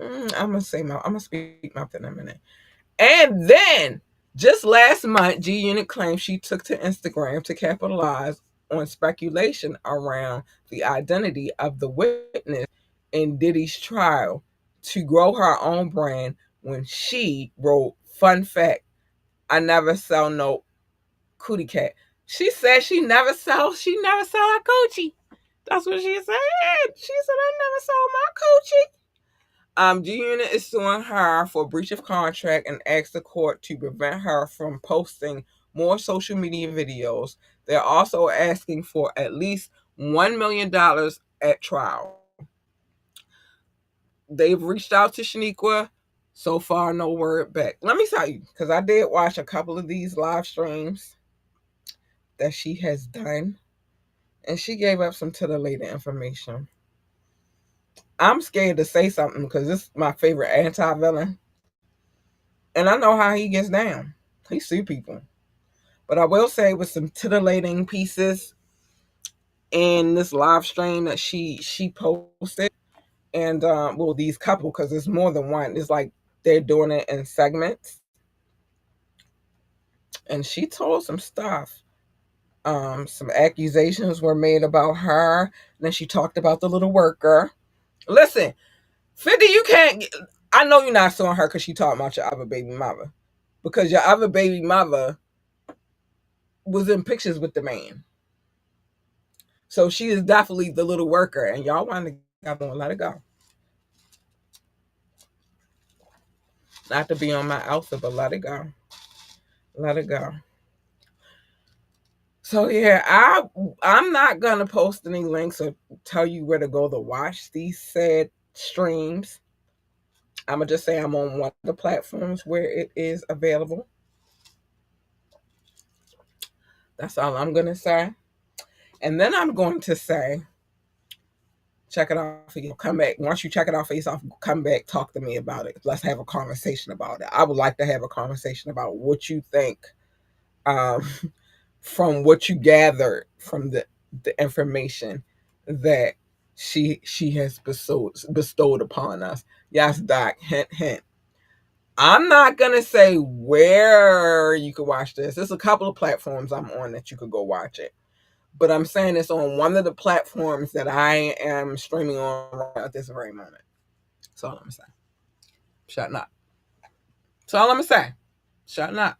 I'm gonna speak my in a minute. And then, just last month, G Unit claimed she took to Instagram to capitalize on speculation around the identity of the witness in Diddy's trial to grow her own brand when she wrote, fun fact, I never sell no cootie cat. She said she never sell her coochie. That's what she said. She said, I never sold my coochie. G Unit is suing her for breach of contract and asked the court to prevent her from posting more social media videos. They're also asking for at least $1 million at trial. They've reached out to Shaniqua. So far, no word back. Let me tell you, because I did watch a couple of these live streams that she has done, and she gave up some titillating information. I'm scared to say something because this is my favorite anti-villain. And I know how he gets down. He sue people. But I will say with some titillating pieces in this live stream that she posted. And well, these couple, because there's more than one. It's like they're doing it in segments. And she told some stuff. Some accusations were made about her. And then she talked about the little worker. Listen, 50, you can't. I know you're not suing her because she talked about your other baby mother. Because your other baby mother was in pictures with the man. So she is definitely the little worker, and y'all want to get on, let it go. Not to be on my outfit, but let it go. Let it go. So yeah, I'm not gonna post any links or tell you where to go to watch these said streams. I'm gonna just say I'm on one of the platforms where it is available. That's all I'm gonna say. And then I'm going to say, check it out for you. Come back. Once you check it out for yourself, come back, talk to me about it. Let's have a conversation about it. I would like to have a conversation about what you think, um, from what you gathered from the information that she has bestowed upon us. Yes, Doc. Hint, hint. I'm not gonna say where you could watch this. There's a couple of platforms I'm on that you could go watch it. But I'm saying it's on one of the platforms that I am streaming on right at this very moment. That's all I'm gonna say. Shut up. That's all I'm gonna say. Shut up.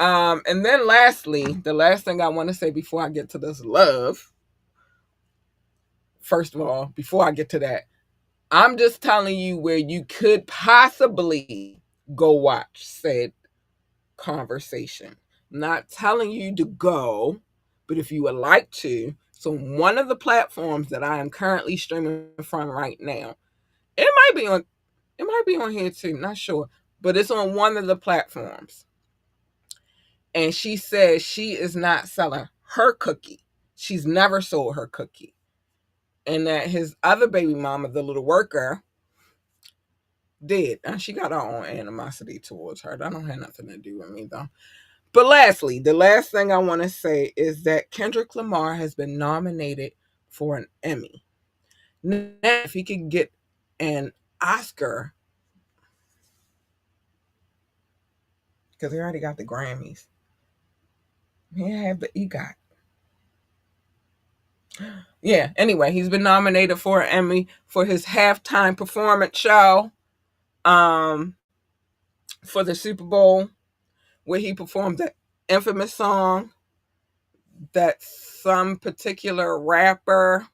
And then lastly, the last thing I want to say before I get to this love, first of all, before I get to that, I'm just telling you where you could possibly go watch said conversation. I'm not telling you to go, but if you would like to, so one of the platforms that I am currently streaming from right now, it might be on it might be on here too, not sure, but it's on one of the platforms. And she says she is not selling her cookie. She's never sold her cookie. And that his other baby mama, the little worker, did. And she got her own animosity towards her. That don't have nothing to do with me though. But lastly, the last thing I want to say is that Kendrick Lamar has been nominated for an Emmy. Now, if he could get an Oscar, because he already got the Grammys, he have the EGOT. Yeah, anyway, he's been nominated for an Emmy for his halftime performance show for the Super Bowl, where he performed the infamous song that some particular rapper,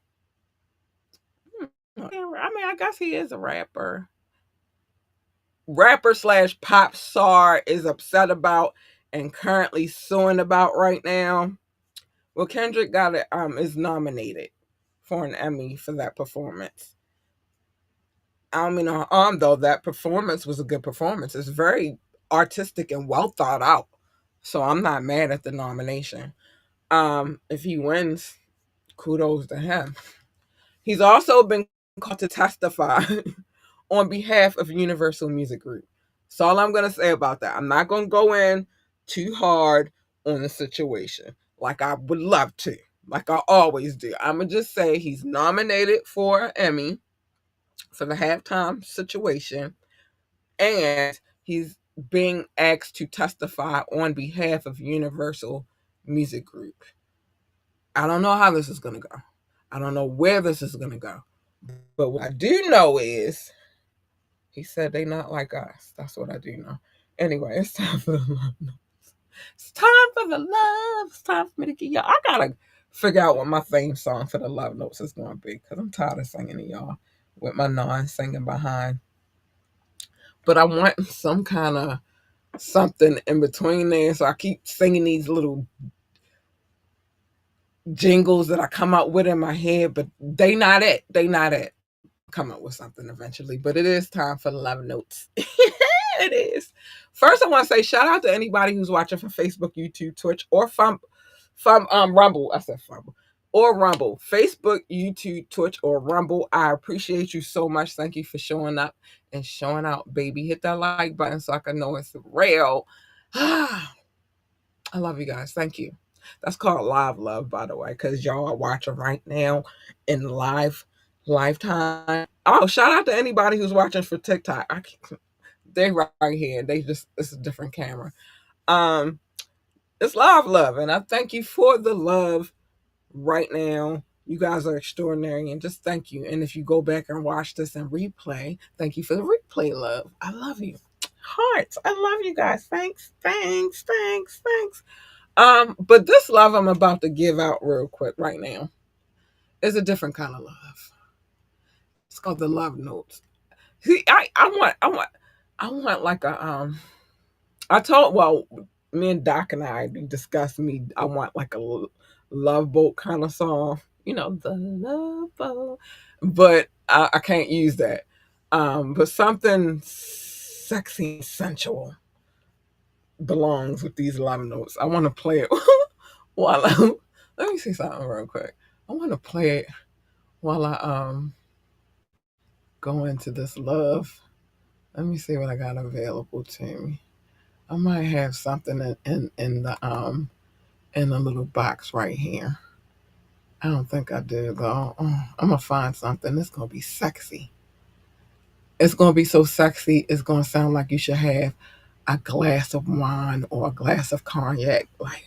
I mean, I guess he is a rapper slash pop star is upset about and currently suing about right now. Well, Kendrick got it, is nominated for an Emmy for that performance. I mean, though that performance was a good performance. It's very artistic and well thought out. So I'm not mad at the nomination. If he wins, kudos to him. He's also been called to testify on behalf of Universal Music Group. That's all I'm going to say about that. I'm not going to go in too hard on the situation like I would love to, like I always do. I'm going to just say he's nominated for an Emmy for the halftime situation, and he's being asked to testify on behalf of Universal Music Group. I don't know how this is going to go. I don't know where this is going to go. But what I do know is he said they not like us. That's what I do know. Anyway, it's time for the love. It's time for the love. It's time for me to get y'all. I gotta figure out what my theme song for the love notes is going to be, because I'm tired of singing to y'all with my non-singing behind. But I want some kind of something in between there, so I keep singing these little jingles that I come up with in my head, but they not it. They not it. Come up with something eventually, but it is time for the love notes. It is. First, I want to say shout out to anybody who's watching from Facebook, YouTube, Twitch, or from Rumble. I said Fumble or Rumble. Facebook, YouTube, Twitch, or Rumble. I appreciate you so much. Thank you for showing up and showing out, baby. Hit that like button so I can know it's real. I love you guys. Thank you. That's called live love, by the way, because y'all are watching right now in lifetime. Oh, shout out to anybody who's watching for TikTok. They right here. They just, it's a different camera. Um, it's live love, and I thank you for the love right now. You guys are extraordinary, and just thank you. And if you go back and watch this and replay, thank you for the replay love. I love you. Hearts. I love you guys. Thanks. But this love I'm about to give out real quick right now. It's a different kind of love. It's called the love notes. See, I want like a I told well, me and Doc and I discussed me. I want like a love boat kind of song, the love boat, but I can't use that. But something sexy and sensual belongs with these love notes. I want to play it while I let me see something real quick. I want to play it while I go into this love. Let me see what I got available to me. I might have something in a little box right here. I don't think I do though. I'm gonna find something. It's gonna be sexy. It's gonna be so sexy. It's gonna sound like you should have a glass of wine or a glass of cognac, like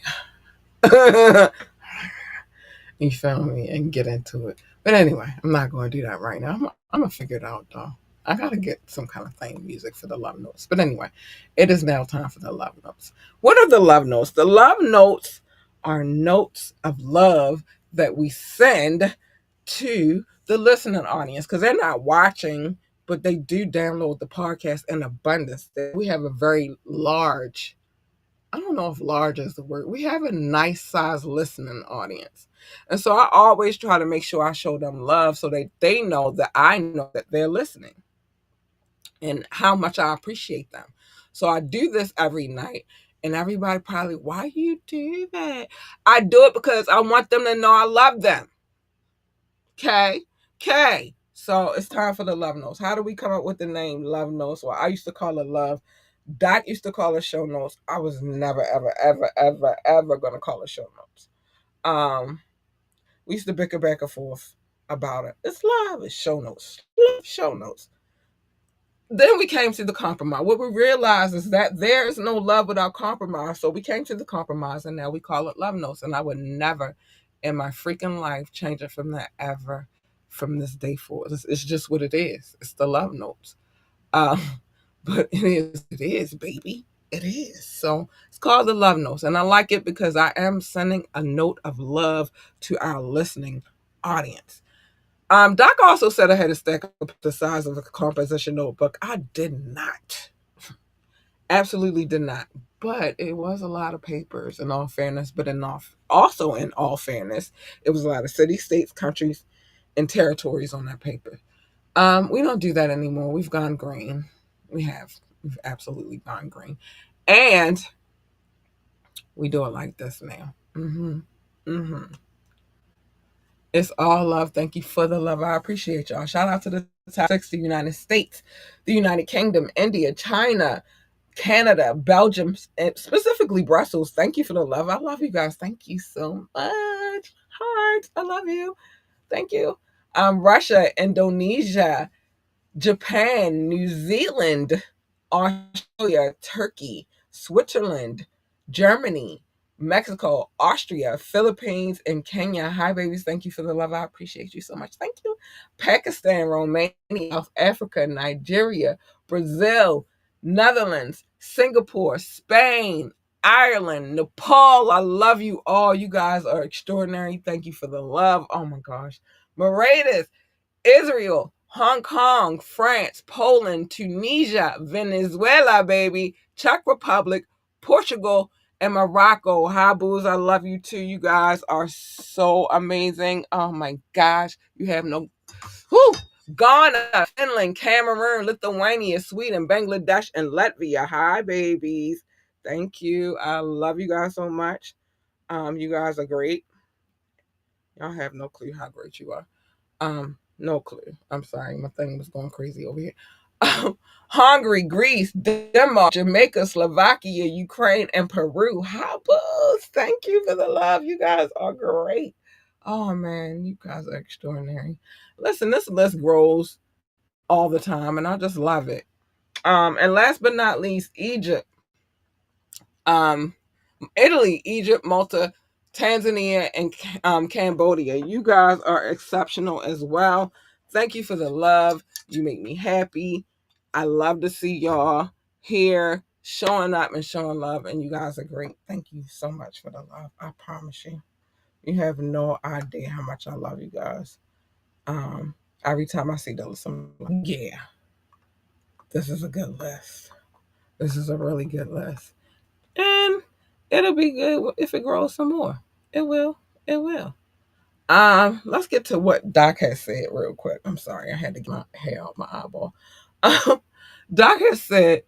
you feel me, and get into it. But anyway, I'm not gonna do that right now. I'm gonna figure it out though. I gotta get some kind of theme music for the love notes. But anyway, it is now time for the love notes. What are the love notes? The love notes are notes of love that we send to the listening audience because they're not watching, but they do download the podcast in abundance. We have a very large, I don't know if large is the word, we have a nice size listening audience. And so I always try to make sure I show them love so they know that I know that they're listening and how much I appreciate them. So I do this every night. And everybody probably, why you do that? I do it because I want them to know I love them. Okay? Okay. So it's time for the love notes. How do we come up with the name Love Notes? Well, I used to call it Love. Doc used to call it Show Notes. I was never, ever, ever, ever, ever going to call it Show Notes. We used to bicker back and forth about it. It's love. It's Show Notes. Love, Show Notes. Then we came to the compromise. What we realized is that there is no love without compromise. So we came to the compromise, and now we call it Love Notes. And I would never in my freaking life change it from that ever from this day forward. It's just what it is. It's the Love Notes. Um, but it is, baby. It is. So it's called the Love Notes. And I like it because I am sending a note of love to our listening audience. Doc also said I had to stack up the size of a composition notebook. I did not. Absolutely did not. But it was a lot of papers in all fairness, but also in all fairness, it was a lot of cities, states, countries, and territories on that paper. We don't do that anymore. We've gone green. We have. We've absolutely gone green. And we do it like this now. It's all love. Thank you for the love. I appreciate y'all. Shout out to the top 6, the United States, the United Kingdom, India, China, Canada, Belgium, and specifically Brussels. Thank you for the love. I love you guys. Thank you so much. Heart. I love you. Thank you. Russia, Indonesia, Japan, New Zealand, Australia, Turkey, Switzerland, Germany, Mexico, Austria, Philippines, and Kenya. Hi, babies. Thank you for the love. I appreciate you so much. Thank you. Pakistan, Romania, South Africa, Nigeria, Brazil, Netherlands, Singapore, Spain, Ireland, Nepal. I love you all. You guys are extraordinary. Thank you for the love. Oh my gosh. Mauritius, Israel, Hong Kong, France, Poland, Tunisia, Venezuela, baby, Czech Republic, Portugal, and Morocco. Hi, boos. I love you too. You guys are so amazing. Oh my gosh. You have no. Whew. Ghana, Finland, Cameroon, Lithuania, Sweden, Bangladesh, and Latvia. Hi, babies. Thank you. I love you guys so much. You guys are great. Y'all have no clue how great you are. No clue. I'm sorry, my thing was going crazy over here. Hungary, Greece, Denmark, Jamaica, Slovakia, Ukraine, and Peru. Hi, buzz. Thank you for the love. You guys are great. Oh man, you guys are extraordinary. Listen, this list grows all the time, and I just love it. And last but not least, Egypt. Italy, Egypt, Malta, Tanzania, and Cambodia. You guys are exceptional as well. Thank you for the love. You make me happy. I love to see y'all here showing up and showing love, and you guys are great. Thank you so much for the love. I promise you. You have no idea how much I love you guys. Um, every time I see those, I'm like, yeah, this is a good list. This is a really good list. And it'll be good if it grows some more. It will. It will. Let's get to what Doc has said real quick. I'm sorry, I had to get my hair out my eyeball. Um, Doc has said,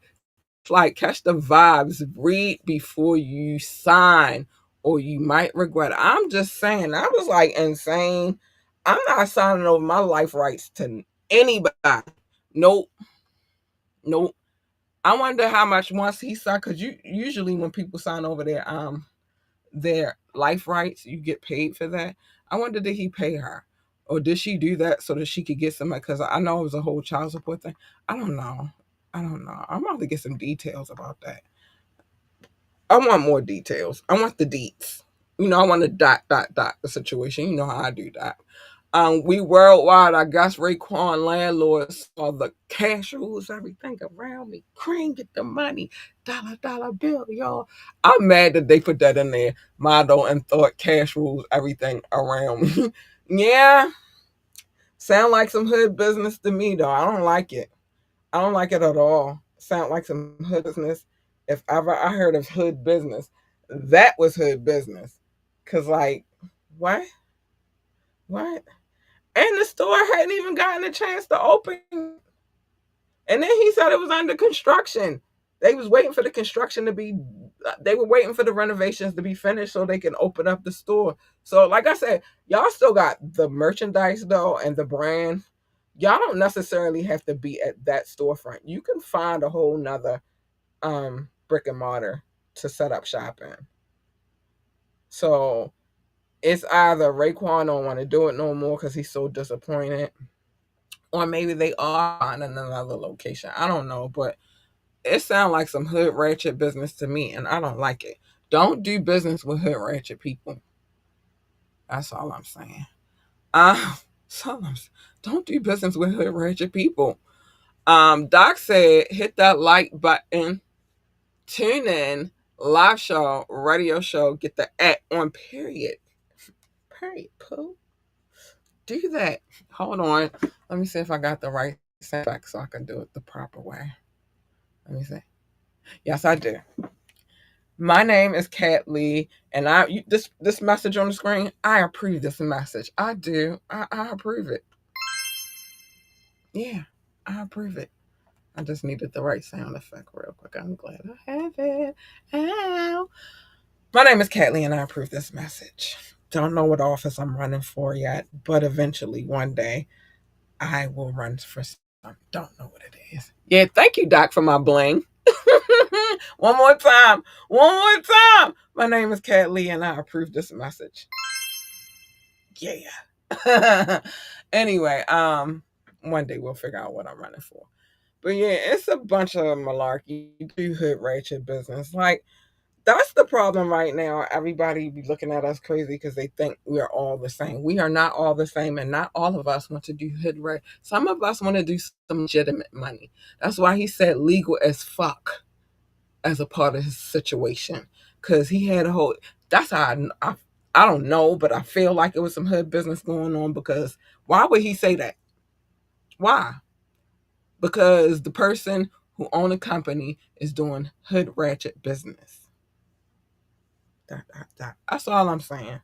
like, catch the vibes, read before you sign, or you might regret it. I'm just saying, that was like insane. I'm not signing over my life rights to anybody. Nope, nope. I wonder how much once he signed, because you usually when people sign over their life rights, you get paid for that. I wonder, did he pay her? Or did she do that so that she could get somebody? Because I know it was a whole child support thing. I don't know. I don't know. I'm about to get some details about that. I want more details. I want the deets. I want to dot the situation. You know how I do that. We worldwide, I guess Raekwon landlords saw the cash rules everything around me. Cream, get the money. Dollar bill, y'all. I'm mad that they put that in there. Motto and thought cash rules everything around me. Yeah, sound like some hood business to me, though. I don't like it. I don't like it at all. Sound like some hood business. If ever I heard of hood business, that was hood business. Cause like, what? What? And the store hadn't even gotten a chance to open. And then he said it was under construction. They was waiting for the construction to be. They were waiting for the renovations to be finished so they can open up the store. So, like I said, y'all still got the merchandise though and the brand. Y'all don't necessarily have to be at that storefront. You can find a whole nother brick and mortar to set up shop in. So it's either Raekwon don't want to do it no more because he's so disappointed, or maybe they are finding another location. I don't know, but it sounds like some hood ratchet business to me, and I don't like it. Don't do business with hood ratchet people. That's all I'm saying. Uh, so don't do business with hood ratchet people. Doc said, hit that like button, tune in, live show, radio show, get the at on period. Period, poo. Do that. Hold on. Let me see if I got the right sound back so I can do it the proper way. Let me see. Yes, I do. My name is Kat Lee, and this message on the screen, I approve this message. I do. I approve it. Yeah, I approve it. I just needed the right sound effect real quick. I'm glad I have it. Ow. My name is Kat Lee, and I approve this message. Don't know what office I'm running for yet, but eventually one day I will run for some. Don't know what it is. Yeah, thank you, Doc, for my bling. One more time. One more time. My name is Kat Lee, and I approve this message. Yeah. Anyway, one day we'll figure out what I'm running for. But yeah, it's a bunch of malarkey, do hood ratchet business. Like, that's the problem right now. Everybody be looking at us crazy because they think we are all the same. We are not all the same, and not all of us want to do hood right. Some of us want to do some legitimate money. That's why he said legal as fuck as a part of his situation, because he had a whole. That's how I don't know, but I feel like it was some hood business going on. Because why would he say that? Why? Because the person who owned a company is doing hood ratchet business. That's all I'm saying.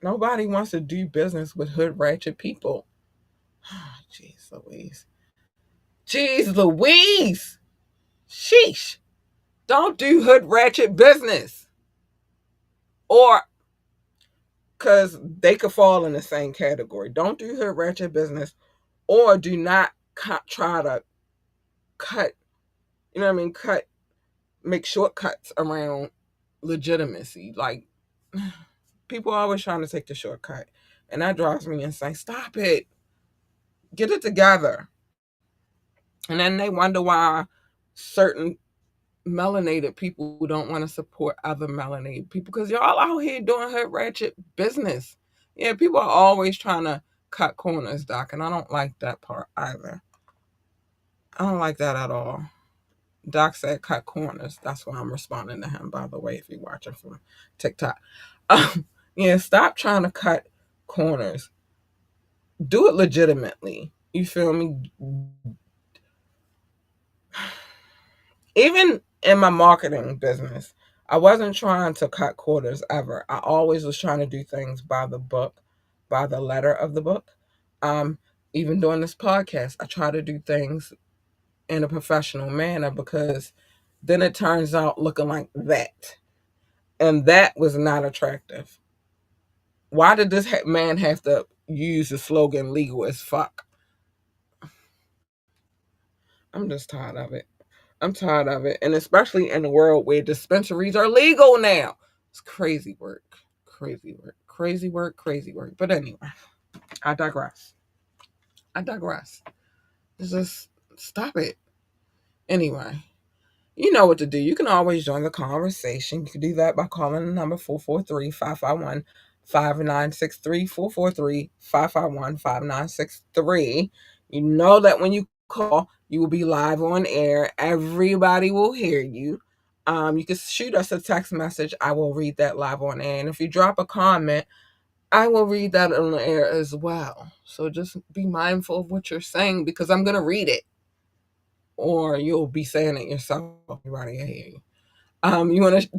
Nobody wants to do business with hood ratchet people. Jeez Louise. Jeez Louise. Sheesh. Don't do hood ratchet business. Or because they could fall in the same category. Don't do hood ratchet business, or do not try to cut, you know what I mean? Make shortcuts around legitimacy. Like, people are always trying to take the shortcut, and that drives me insane. Stop it. Get it together. And then they wonder why certain melanated people don't want to support other melanated people, because y'all out here doing hood ratchet business. Yeah, people are always trying to cut corners, Doc, and I don't like that part either. I don't like that at all. Doc said cut corners. That's why I'm responding to him, by the way, if you're watching from TikTok. Yeah, stop trying to cut corners. Do it legitimately. You feel me? Even in my marketing business, I wasn't trying to cut quarters ever. I always was trying to do things by the book, by the letter of the book. Um, Even doing this podcast, I try to do things in a professional manner because then it turns out looking like that. And that was not attractive. Why did this man have to use the slogan legal as fuck? I'm just tired of it. I'm tired of it. And especially in a world where dispensaries are legal now. It's crazy work. Crazy work. Crazy work. Crazy work. But anyway, I digress. I digress. Just stop it. Anyway, you know what to do. You can always join the conversation. You can do that by calling the number 443-551-5963, 443-551-5963. You know that when you call, you will be live on air. Everybody will hear you. You can shoot us a text message. I will read that live on air. And if you drop a comment, I will read that on the air as well. So just be mindful of what you're saying because I'm going to read it. Or you'll be saying it yourself. Everybody hear you. You want to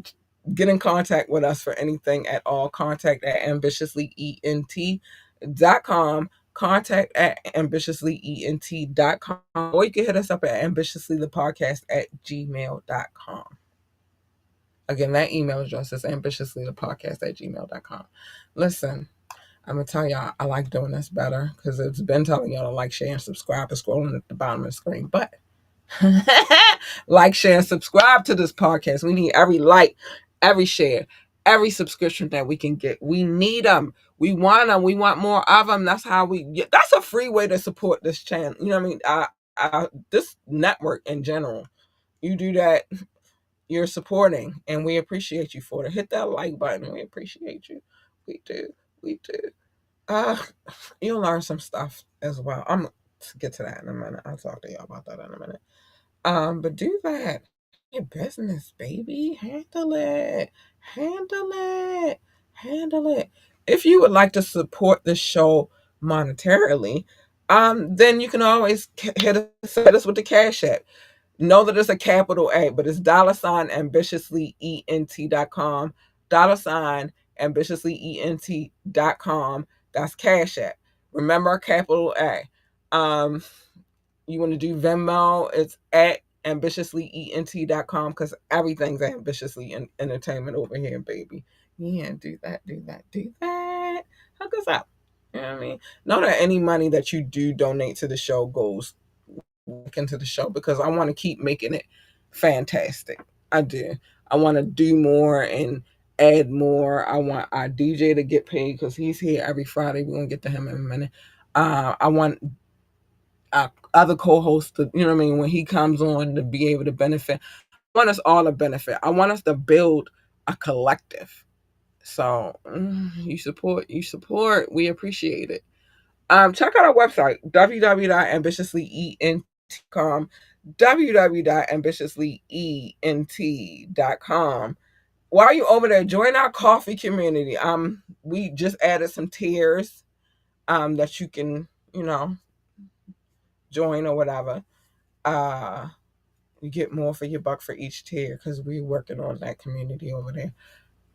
get in contact with us for anything at all, contact at ambitiouslyent.com, contact at ambitiouslyent.com, or you can hit us up at ambitiouslythepodcast at gmail.com. Again, that email address is ambitiouslythepodcast at gmail.com. Listen, I'm going to tell y'all, I like doing this better because it's been telling y'all to like, share, and subscribe. It's scrolling at the bottom of the screen. But like, share, and subscribe to this podcast. We need every like, every share, every subscription that we can get. We need them. We want them. We want more of them. That's how we get. That's a free way to support this channel. You know what I mean? This network in general. You do that, you're supporting, and we appreciate you for it. Hit that like button. We appreciate you. We do. We do. Uh, you'll learn some stuff as well. I'm gonna get to that in a minute. I'll talk to y'all about that in a minute. But do that. Your business, baby. Handle it. Handle it. Handle it. If you would like to support the show monetarily, then you can always hit us with the Cash App. Know that it's a capital A, but it's $ambitiouslyent.com. $ambitiouslyent.com. That's Cash App. Remember, capital A. You want to do Venmo, it's at ambitiouslyent.com because everything's ambitiously entertainment over here, baby. Yeah, do that, do that, do that. Hook us up. You know what I mean? Know that any money that you do donate to the show goes into the show because I want to keep making it fantastic. I do. I want to do more and add more. I want our DJ to get paid because he's here every Friday. We're going to get to him in a minute. I want other co-hosts to, you know what I mean, when he comes on to be able to benefit. I want us all to benefit. I want us to build a collective. So you support. We appreciate it. Check out our website, www.ambitiouslyent.com, www.ambitiouslyent.com. While you over there, join our coffee community. We just added some tiers that you can, join or whatever. You get more for your buck for each tier because we're working on that community over there.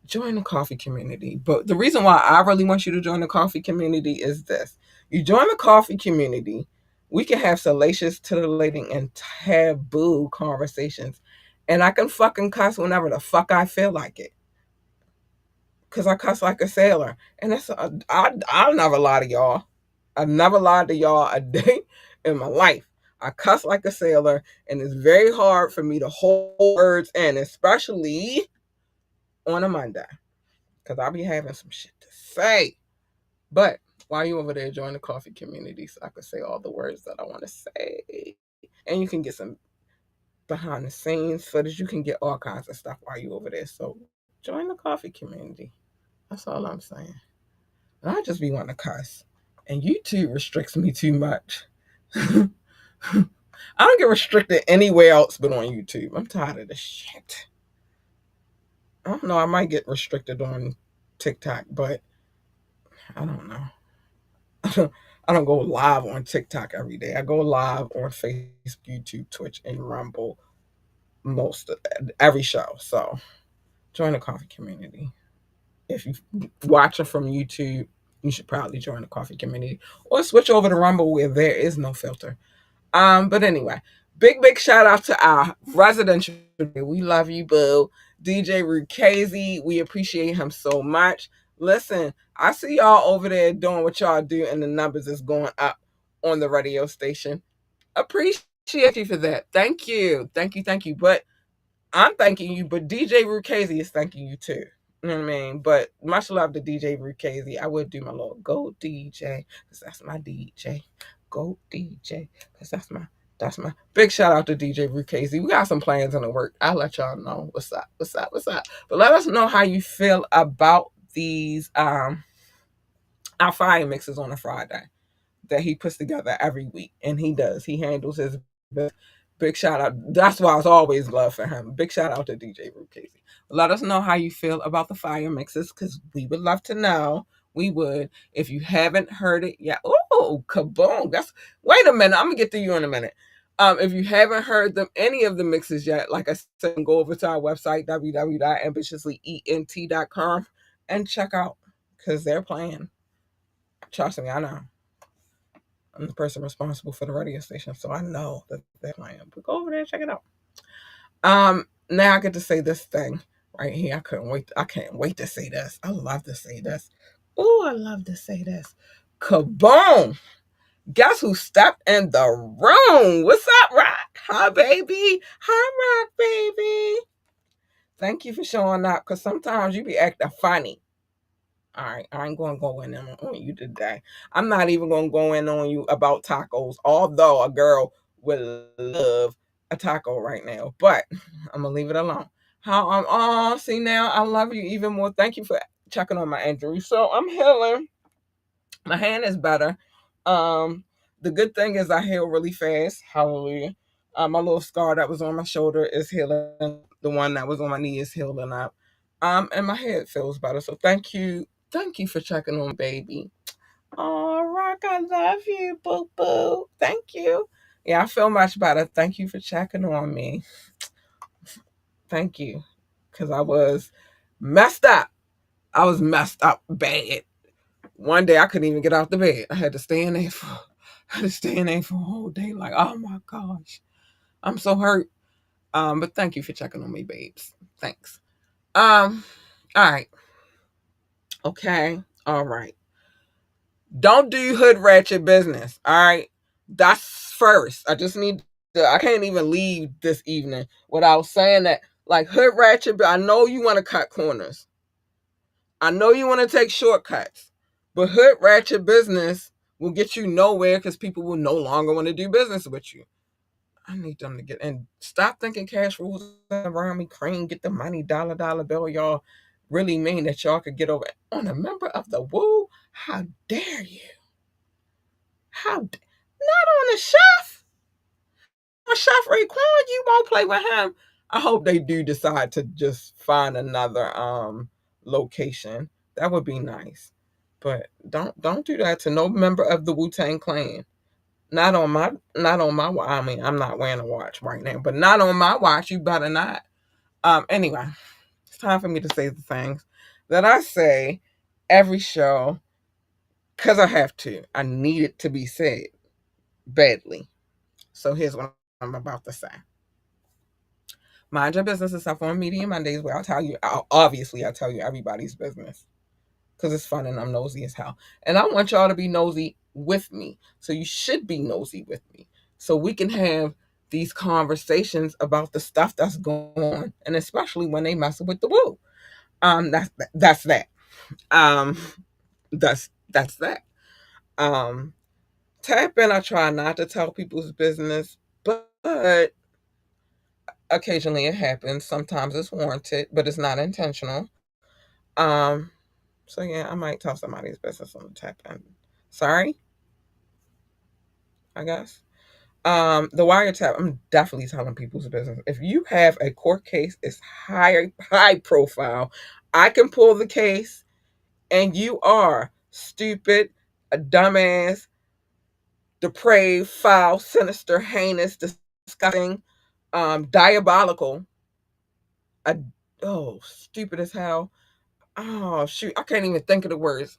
Join the coffee community. But the reason why I really want you to join the coffee community is this. You join the coffee community, we can have salacious, titillating, and taboo conversations. And I can fucking cuss whenever the fuck I feel like it. Because I cuss like a sailor. And I'll never lie to y'all. I've never lied to y'all a day in my life. I cuss like a sailor, and it's very hard for me to hold words in, especially on a Monday, because I'll be having some shit to say. But while you over there, join the coffee community so I can say all the words that I want to say. And you can get some behind the scenes footage. You can get all kinds of stuff while you over there. So join the coffee community. That's all I'm saying. And I just be wanting to cuss. And YouTube restricts me too much. I don't get restricted anywhere else but on YouTube. I'm tired of this shit. I don't know. I might get restricted on TikTok, but I don't know. I don't, I don't go live on TikTok every day. I go live on Facebook, YouTube, Twitch, and Rumble most of, every show. So join the coffee community. If you watching from YouTube, you should probably join the coffee community or switch over to Rumble where there is no filter. But anyway, big shout out to our residential. We love you, boo. DJ Rukazy, we appreciate him so much. Listen, I see y'all over there doing what y'all do, and the numbers is going up on the radio station. Appreciate you for that. Thank you. But I'm thanking you, but DJ Rukazy is thanking you too. You know what I mean? But much love to DJ Rukazy. I would do my little go DJ, because that's my DJ. Go DJ, because that's my big shout out to DJ Rukazy. We got some plans in the work. I'll let y'all know what's up. But let us know how you feel about these our fire mixes on a Friday that he puts together every week. And he does. He handles his business. Big shout out. That's why it's always love for him. Big shout out to DJ Root Casey. Let us know how you feel about the fire mixes, because we would love to know. We would. If you haven't heard it yet. Oh, kaboom. That's wait a minute. I'm gonna get to you in a minute. If you haven't heard them any of the mixes yet, like I said, go over to our website, www.ambitiouslyent.com, and check out, because they're playing. Trust me, I know. I'm the person responsible for the radio station, so I know that they're playing. But go over there and check it out. Now I get to say this thing right here. I can't wait to say this. I love to say this. Oh, I love to say this. Kaboom! Guess who stepped in the room? What's up, Rock? Hi, baby. Hi, Rock, baby. Thank you for showing up, because sometimes you be acting funny. All right, I ain't gonna go in on you today. I'm not even gonna go in on you about tacos, although a girl would love a taco right now. But I'm gonna leave it alone. How oh, see now I love you even more. Thank you for checking on my injury. So I'm healing. My hand is better. Um, the good thing is I heal really fast. Hallelujah. My little scar that was on my shoulder is healing. The one that was on my knee is healing up. And my head feels better. So thank you for checking on, baby. Oh, Rock, I love you, boo boo. Thank you. Yeah, I feel much better. Thank you for checking on me. Thank you, because I was messed up. I was messed up bad. One day I couldn't even get out the bed. I had to stay in there for a whole day. Like, oh my gosh, I'm so hurt. But thank you for checking on me, babes. Thanks. All right. Okay. All right. Don't do hood ratchet business. All right. That's first. I can't even leave this evening without saying that. Like, hood ratchet, I know you want to cut corners. I know you want to take shortcuts. But hood ratchet business will get you nowhere, because people will no longer want to do business with you. I need them to get and stop thinking cash rules around me. Cream, get the money, dollar bill. Y'all really mean that y'all could get over on a member of the woo? How dare you? Not on the chef? On Chef Raekwon, you won't play with him. I hope they do decide to just find another location. That would be nice. But don't do that to no member of the Wu-Tang Clan. Not on my I mean, I'm not wearing a watch right now, but not on my watch. You better not. Anyway, it's time for me to say the things that I say every show, because I have to. I need it to be said badly. So here's what I'm about to say. Mind your business and stuff on Media Mondays, where I'll tell you everybody's business, because it's fun and I'm nosy as hell. And I want y'all to be nosy with me. So you should be nosy with me, so we can have these conversations about the stuff that's going on, and especially when they mess with the woo. That's that. Um, that's that. Um, Tap in. I try not to tell people's business, but occasionally it happens. Sometimes it's warranted, but it's not intentional. Um, so yeah, I might tell somebody's business on the tap in. Sorry, I guess. The wiretap, I'm definitely telling people's business. If you have a court case, it's high profile. I can pull the case and you are stupid, a dumbass, depraved, foul, sinister, heinous, disgusting, diabolical, a stupid as hell. Oh shoot, I can't even think of the words.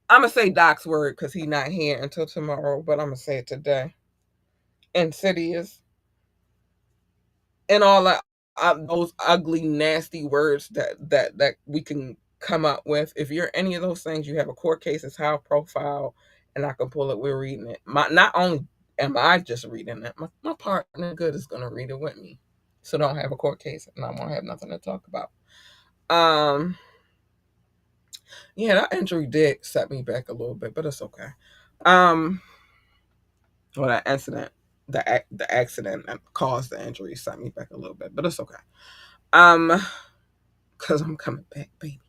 I'm gonna say Doc's word because he's not here until tomorrow, but I'm gonna say it today. Insidious and all that, those ugly, nasty words that we can come up with. If you're any of those things, you have a court case. It's high profile, and I can pull it. We're reading it. Not only am I just reading it, my partner good is gonna read it with me, so don't have a court case, and I won't have nothing to talk about. Um, yeah, that injury did set me back a little bit, but it's okay. Um, well, that incident, the accident that caused the injury set me back a little bit, but it's okay. Um, because I'm coming back, baby.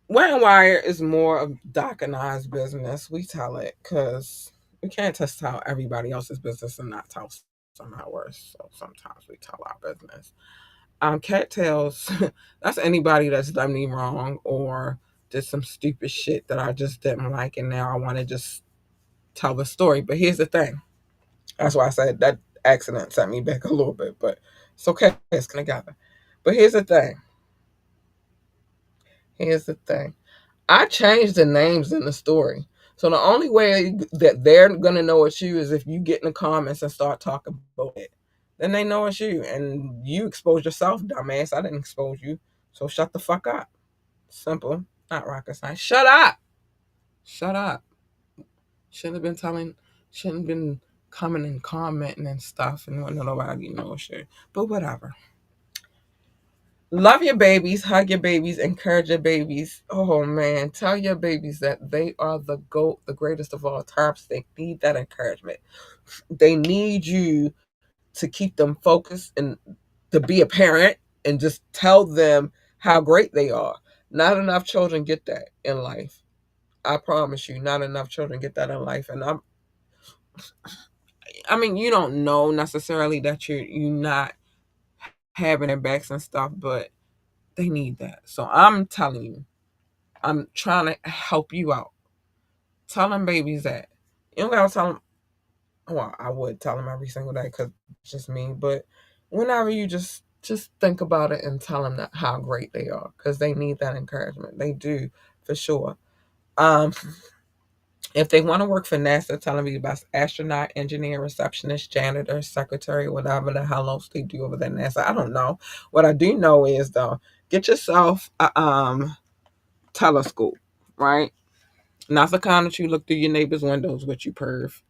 Wet and Wire is more of Doc and I's business. We tell it because we can't just tell everybody else's business and not tell some ours. So sometimes we tell our business. Cattails, that's anybody that's done me wrong or did some stupid shit that I just didn't like, and now I want to just tell the story. But here's the thing. That's why I said that accident set me back a little bit, but it's okay. It's together. But here's the thing. Here's the thing. I changed the names in the story. So the only way that they're gonna know it's you is if you get in the comments and start talking about it. Then they know it's you. And you exposed yourself, dumbass. I didn't expose you. So shut the fuck up. Simple. Not rocket science. Shut up. Shut up. Shouldn't have been telling, shouldn't have been coming and commenting and stuff and wanting nobody know shit. But whatever. Love your babies, hug your babies, encourage your babies. Oh man, tell your babies that they are the GOAT, the greatest of all times. They need that encouragement. They need you to keep them focused and to be a parent and just tell them how great they are. Not enough children get that in life. I promise you, not enough children get that in life. And I mean, you don't know necessarily that you're not having their backs and stuff, but they need that. So I'm telling you, I'm trying to help you out. Tell them babies that. You don't gotta tell them. Well, I would tell them every single day because it's just me. But whenever you just think about it and tell them that how great they are because they need that encouragement. They do for sure. Um, if they want to work for NASA, tell them be the best astronaut, engineer, receptionist, janitor, secretary, whatever the hell else they do over there at NASA. I don't know. What I do know is though, get yourself a telescope, right? Not the kind that you look through your neighbor's windows with, you perv.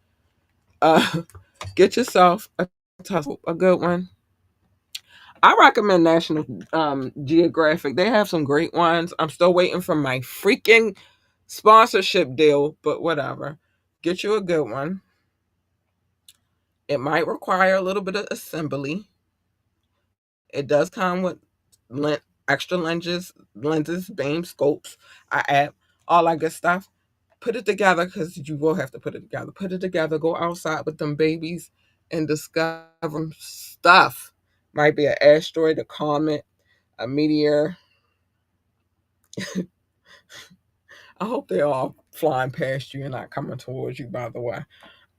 Uh, get yourself a telescope, a good one. I recommend National Geographic. They have some great ones. I'm still waiting for my freaking sponsorship deal, but whatever. Get you a good one. It might require a little bit of assembly. It does come with extra lenses, beam scopes, I add all that good stuff. Put it together because you will have to put it together. Put it together. Go outside with them babies and discover stuff. Might be an asteroid, a comet, a meteor. I hope they're all flying past you and not coming towards you. By the way,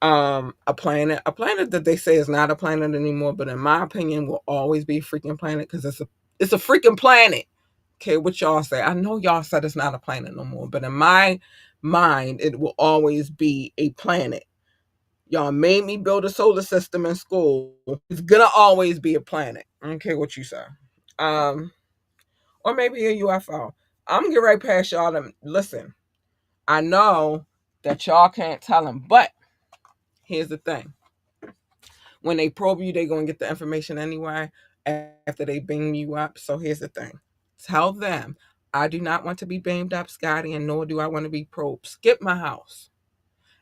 a planet that they say is not a planet anymore, but in my opinion, will always be a freaking planet because it's a freaking planet. Okay, what y'all say? I know y'all said it's not a planet no more, but in my mind, it will always be a planet. Y'all made me build a solar system in school. It's gonna always be a planet. Okay, what you say? Um, or maybe a UFO. I'm gonna get right past y'all. To listen, I know that y'all can't tell them, but here's the thing: when they probe you, they're gonna get the information anyway after they beam you up. So here's the thing: tell them I do not want to be beamed up, Scotty, and nor do I want to be probed. Skip my house.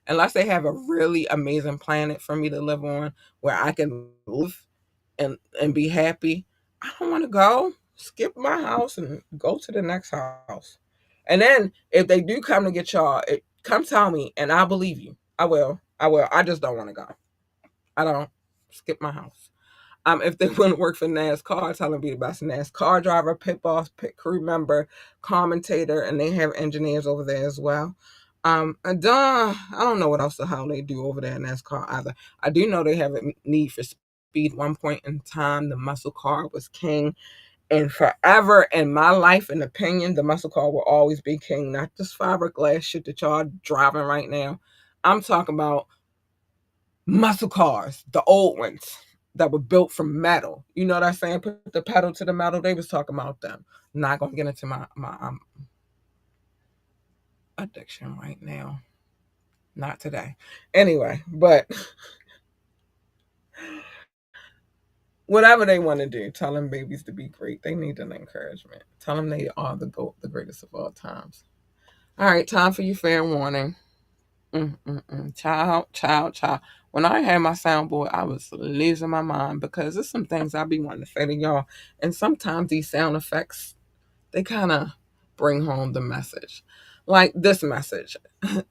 Unless they have a really amazing planet for me to live on where I can live and be happy, I don't want to go. Skip my house and go to the next house. And then if they do come to get y'all, come tell me and I believe you. I will. I will. I just don't want to go. I don't. Skip my house. If they wouldn't work for NASCAR, tell them be the best NASCAR driver, pit boss, pit crew member, commentator, and they have engineers over there as well. And I don't know what else the hell they do over there in NASCAR either. I do know they have a need for speed. One point in time, the muscle car was king. And forever in my life and opinion, the muscle car will always be king. Not this fiberglass shit that y'all driving right now. I'm talking about muscle cars, the old ones that were built from metal. You know what I'm saying? Put the pedal to the metal. They was talking about them. Not gonna get into my addiction right now. Not today. Anyway, but whatever they want to do, tell them babies to be great. They need an encouragement. Tell them they are the GOAT, the greatest of all times. All right, time for your fair warning. Child. When I had my soundboard, I was losing my mind because there's some things I be wanting to say to y'all. And sometimes these sound effects, they kind of bring home the message. Like this message.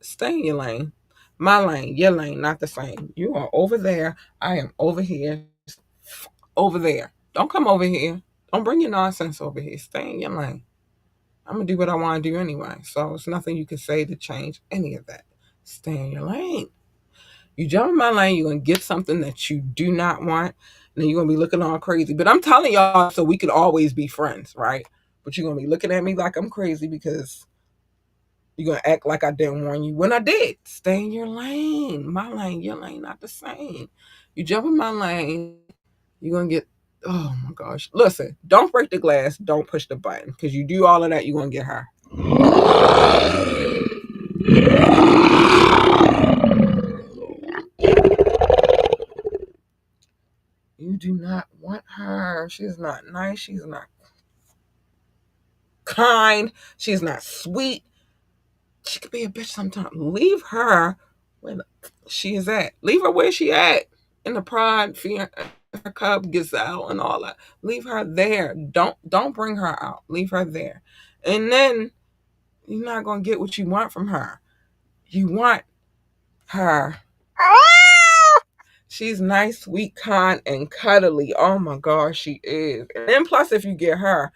Stay in your lane. My lane, your lane, not the same. You are over there. I am over here. Over there. Don't come over here. Don't bring your nonsense over here. Stay in your lane. I'm going to do what I want to do anyway. So it's nothing you can say to change any of that. Stay in your lane. You jump in my lane, you're going to get something that you do not want, and then you're going to be looking all crazy. But I'm telling y'all so we could always be friends, right? But you're going to be looking at me like I'm crazy because you're going to act like I didn't warn you when I did. Stay in your lane. My lane, your lane, not the same. You jump in my lane, you're going to get, oh my gosh. Listen, don't break the glass. Don't push the button because you do all of that, you're going to get her. You do not want her. She's not nice. She's not kind. She's not sweet. She could be a bitch sometimes. Leave her where she is at. Leave her where she at. In the pride, fear, her cub, gazelle, and all that. Leave her there. Don't bring her out. Leave her there. And then you're not gonna get what you want from her. You want her. She's nice, sweet, kind, and cuddly. Oh my gosh, she is. And then plus if you get her,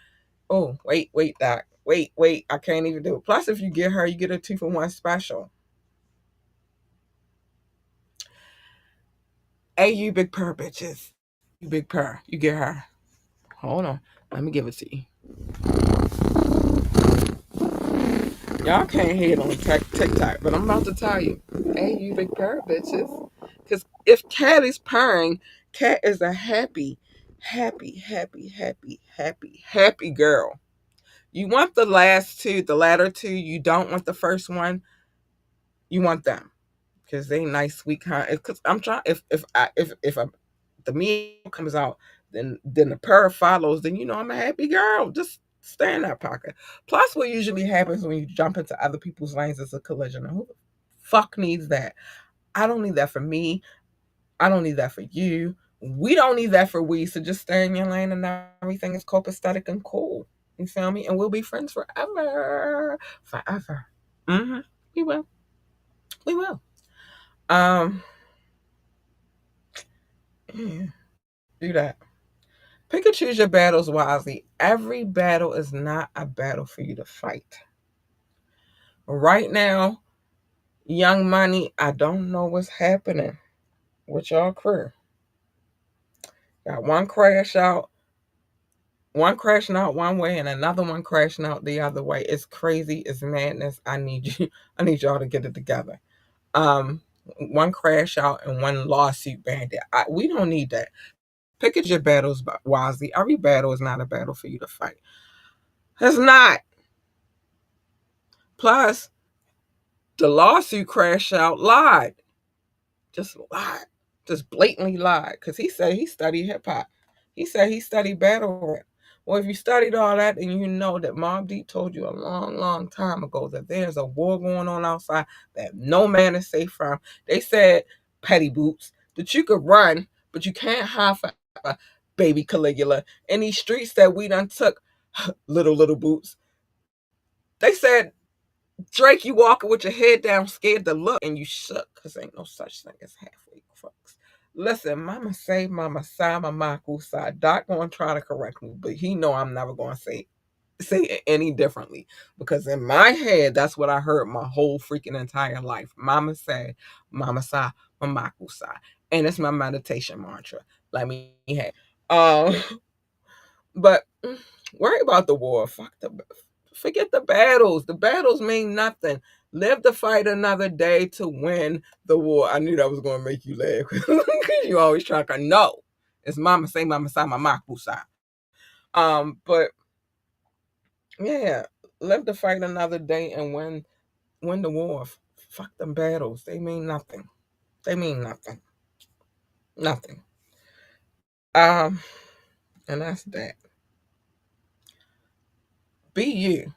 oh, wait, Doc. Wait. I can't even do it. Plus, if you get her, you get a 2-for-1 special. Hey, you big purr, bitches. You big purr. You get her. Hold on. Let me give it to you. Y'all can't hear it on TikTok, but I'm about to tell you. Hey, you big purr, bitches. Because if cat is purring, cat is a happy girl. You want the last two, the latter two. You don't want the first one. You want them because they nice, sweet, kind. Because I'm trying. If the meal comes out, then the purr follows. Then you know I'm a happy girl. Just stay in that pocket. Plus, what usually happens when you jump into other people's lanes is a collision. Who the fuck needs that? I don't need that for me. I don't need that for you. We don't need that for we. So just stay in your lane and everything is copacetic and cool. You feel me? And we'll be friends forever. Forever. Mm-hmm. We will. We will. Um, yeah, do that. Pick and choose your battles wisely. Every battle is not a battle for you to fight. Right now, Young Money, I don't know what's happening with y'all crew. Got one crashing out one way and another one crashing out the other way. It's crazy. It's madness. I need you. I need y'all to get it together. One crash out and one lawsuit bandit. We don't need that. Pick at your battles wisely. Every battle is not a battle for you to fight. It's not. Plus, the lawsuit crash out lied. Just lied. Just blatantly lied. Because he said he studied hip hop. He said he studied battle rap. Well, if you studied all that, then you know that Mobb Deep told you a long time ago that there's a war going on outside that no man is safe from. They said, petty boots, that you could run, but you can't hide forever, baby Caligula. In these streets that we done took, little boots. They said, Drake, you walking with your head down, scared to look, and you shook, because ain't no such thing as halfway crooks. Listen, mama say, mama sigh, mama kusa. Doc gonna try to correct me, but he know I'm never gonna say it any differently, because in my head that's what I heard my whole freaking entire life. Mama say, mama sigh, mama kusa, and it's my meditation mantra. Let me have. But worry about the war. Forget the battles. The battles mean nothing. Live to fight another day to win the war. I knew that was going to make you laugh because you always try to no. It's mama say, mama say, mama kusa. But yeah, live to fight another day and win the war. Fuck them battles. They mean nothing. They mean nothing. Nothing. Um, and that's that. Be you.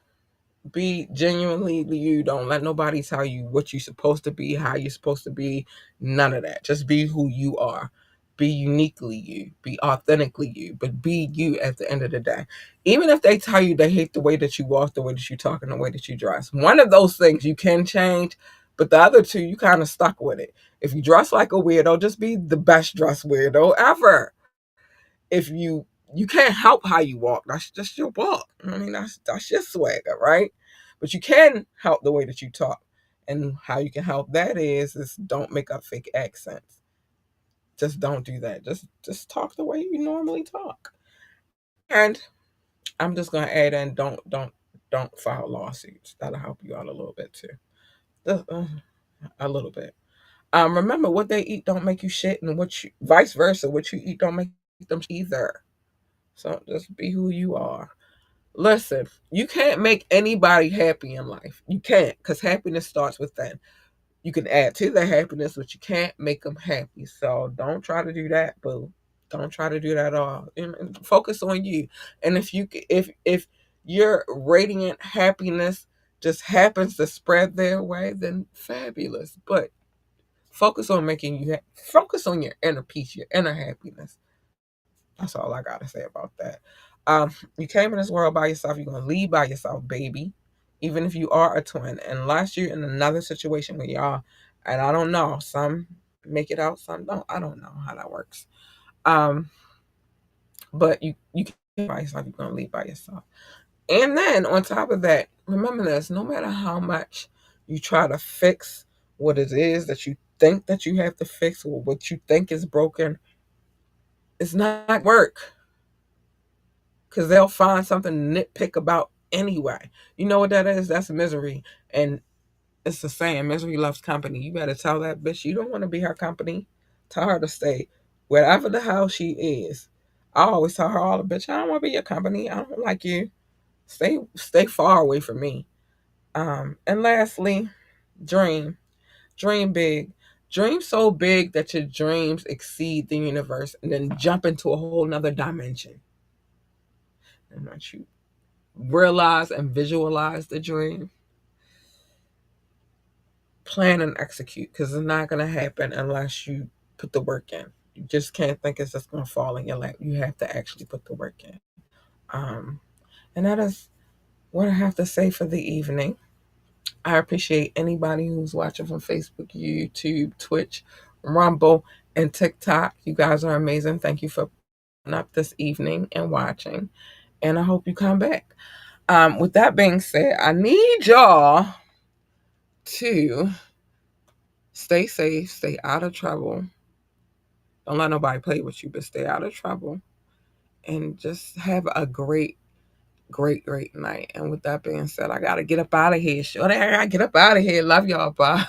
Be genuinely you. Don't let nobody tell you what you're supposed to be, how you're supposed to be. None of that. Just be who you are. Be uniquely you. Be authentically you. But be you at the end of the day. Even if they tell you they hate the way that you walk, the way that you talk, and the way that you dress. One of those things you can change, but the other two, you kind of stuck with it. If you dress like a weirdo, just be the best dressed weirdo ever. If you can't help how you walk, that's just your walk. I mean, that's your swagger, right? But you can help the way that you talk, and how you can help that is don't make up fake accents. Just don't do that. Just talk the way you normally talk. And I'm just gonna add in, don't file lawsuits. That'll help you out a little bit too. A little bit. Remember, what they eat don't make you shit, and what you vice versa. What you eat don't make them either. So just be who you are. Listen, you can't make anybody happy in life. You can't, because happiness starts within. You can add to their happiness, but you can't make them happy. So don't try to do that, boo. Don't try to do that at all. And focus on you. And if your radiant happiness just happens to spread their way, then fabulous. But focus on your inner peace, your inner happiness. That's all I gotta say about that. You came in this world by yourself. You're gonna leave by yourself, baby. Even if you are a twin, unless you're in another situation where y'all, and I don't know, some make it out, some don't. I don't know how that works. Um, but you came by yourself. You're gonna leave by yourself. And then on top of that, remember this: no matter how much you try to fix what it is that you think that you have to fix, or what you think is broken, it's not work, because they'll find something to nitpick about anyway. You know what that is? That's misery. And it's the saying, misery loves company. You better tell that bitch you don't want to be her company. Tell her to stay wherever the hell she is. I always tell her, all the bitch, I don't want to be your company. I don't like you. Stay far away from me. And lastly, dream. Dream big. Dream so big that your dreams exceed the universe, and then jump into a whole nother dimension. And once you realize and visualize the dream, plan and execute, because it's not going to happen unless you put the work in. You just can't think it's just going to fall in your lap. You have to actually put the work in. Um, and that is what I have to say for the evening. I appreciate anybody who's watching from Facebook, YouTube, Twitch, Rumble, and TikTok. You guys are amazing. Thank you for putting up this evening and watching. And I hope you come back. With that being said, I need y'all to stay safe, stay out of trouble. Don't let nobody play with you, but stay out of trouble. And just have a great night. And with that being said, I gotta get up out of here. Sure, I gotta get up out of here. Love y'all. Bye.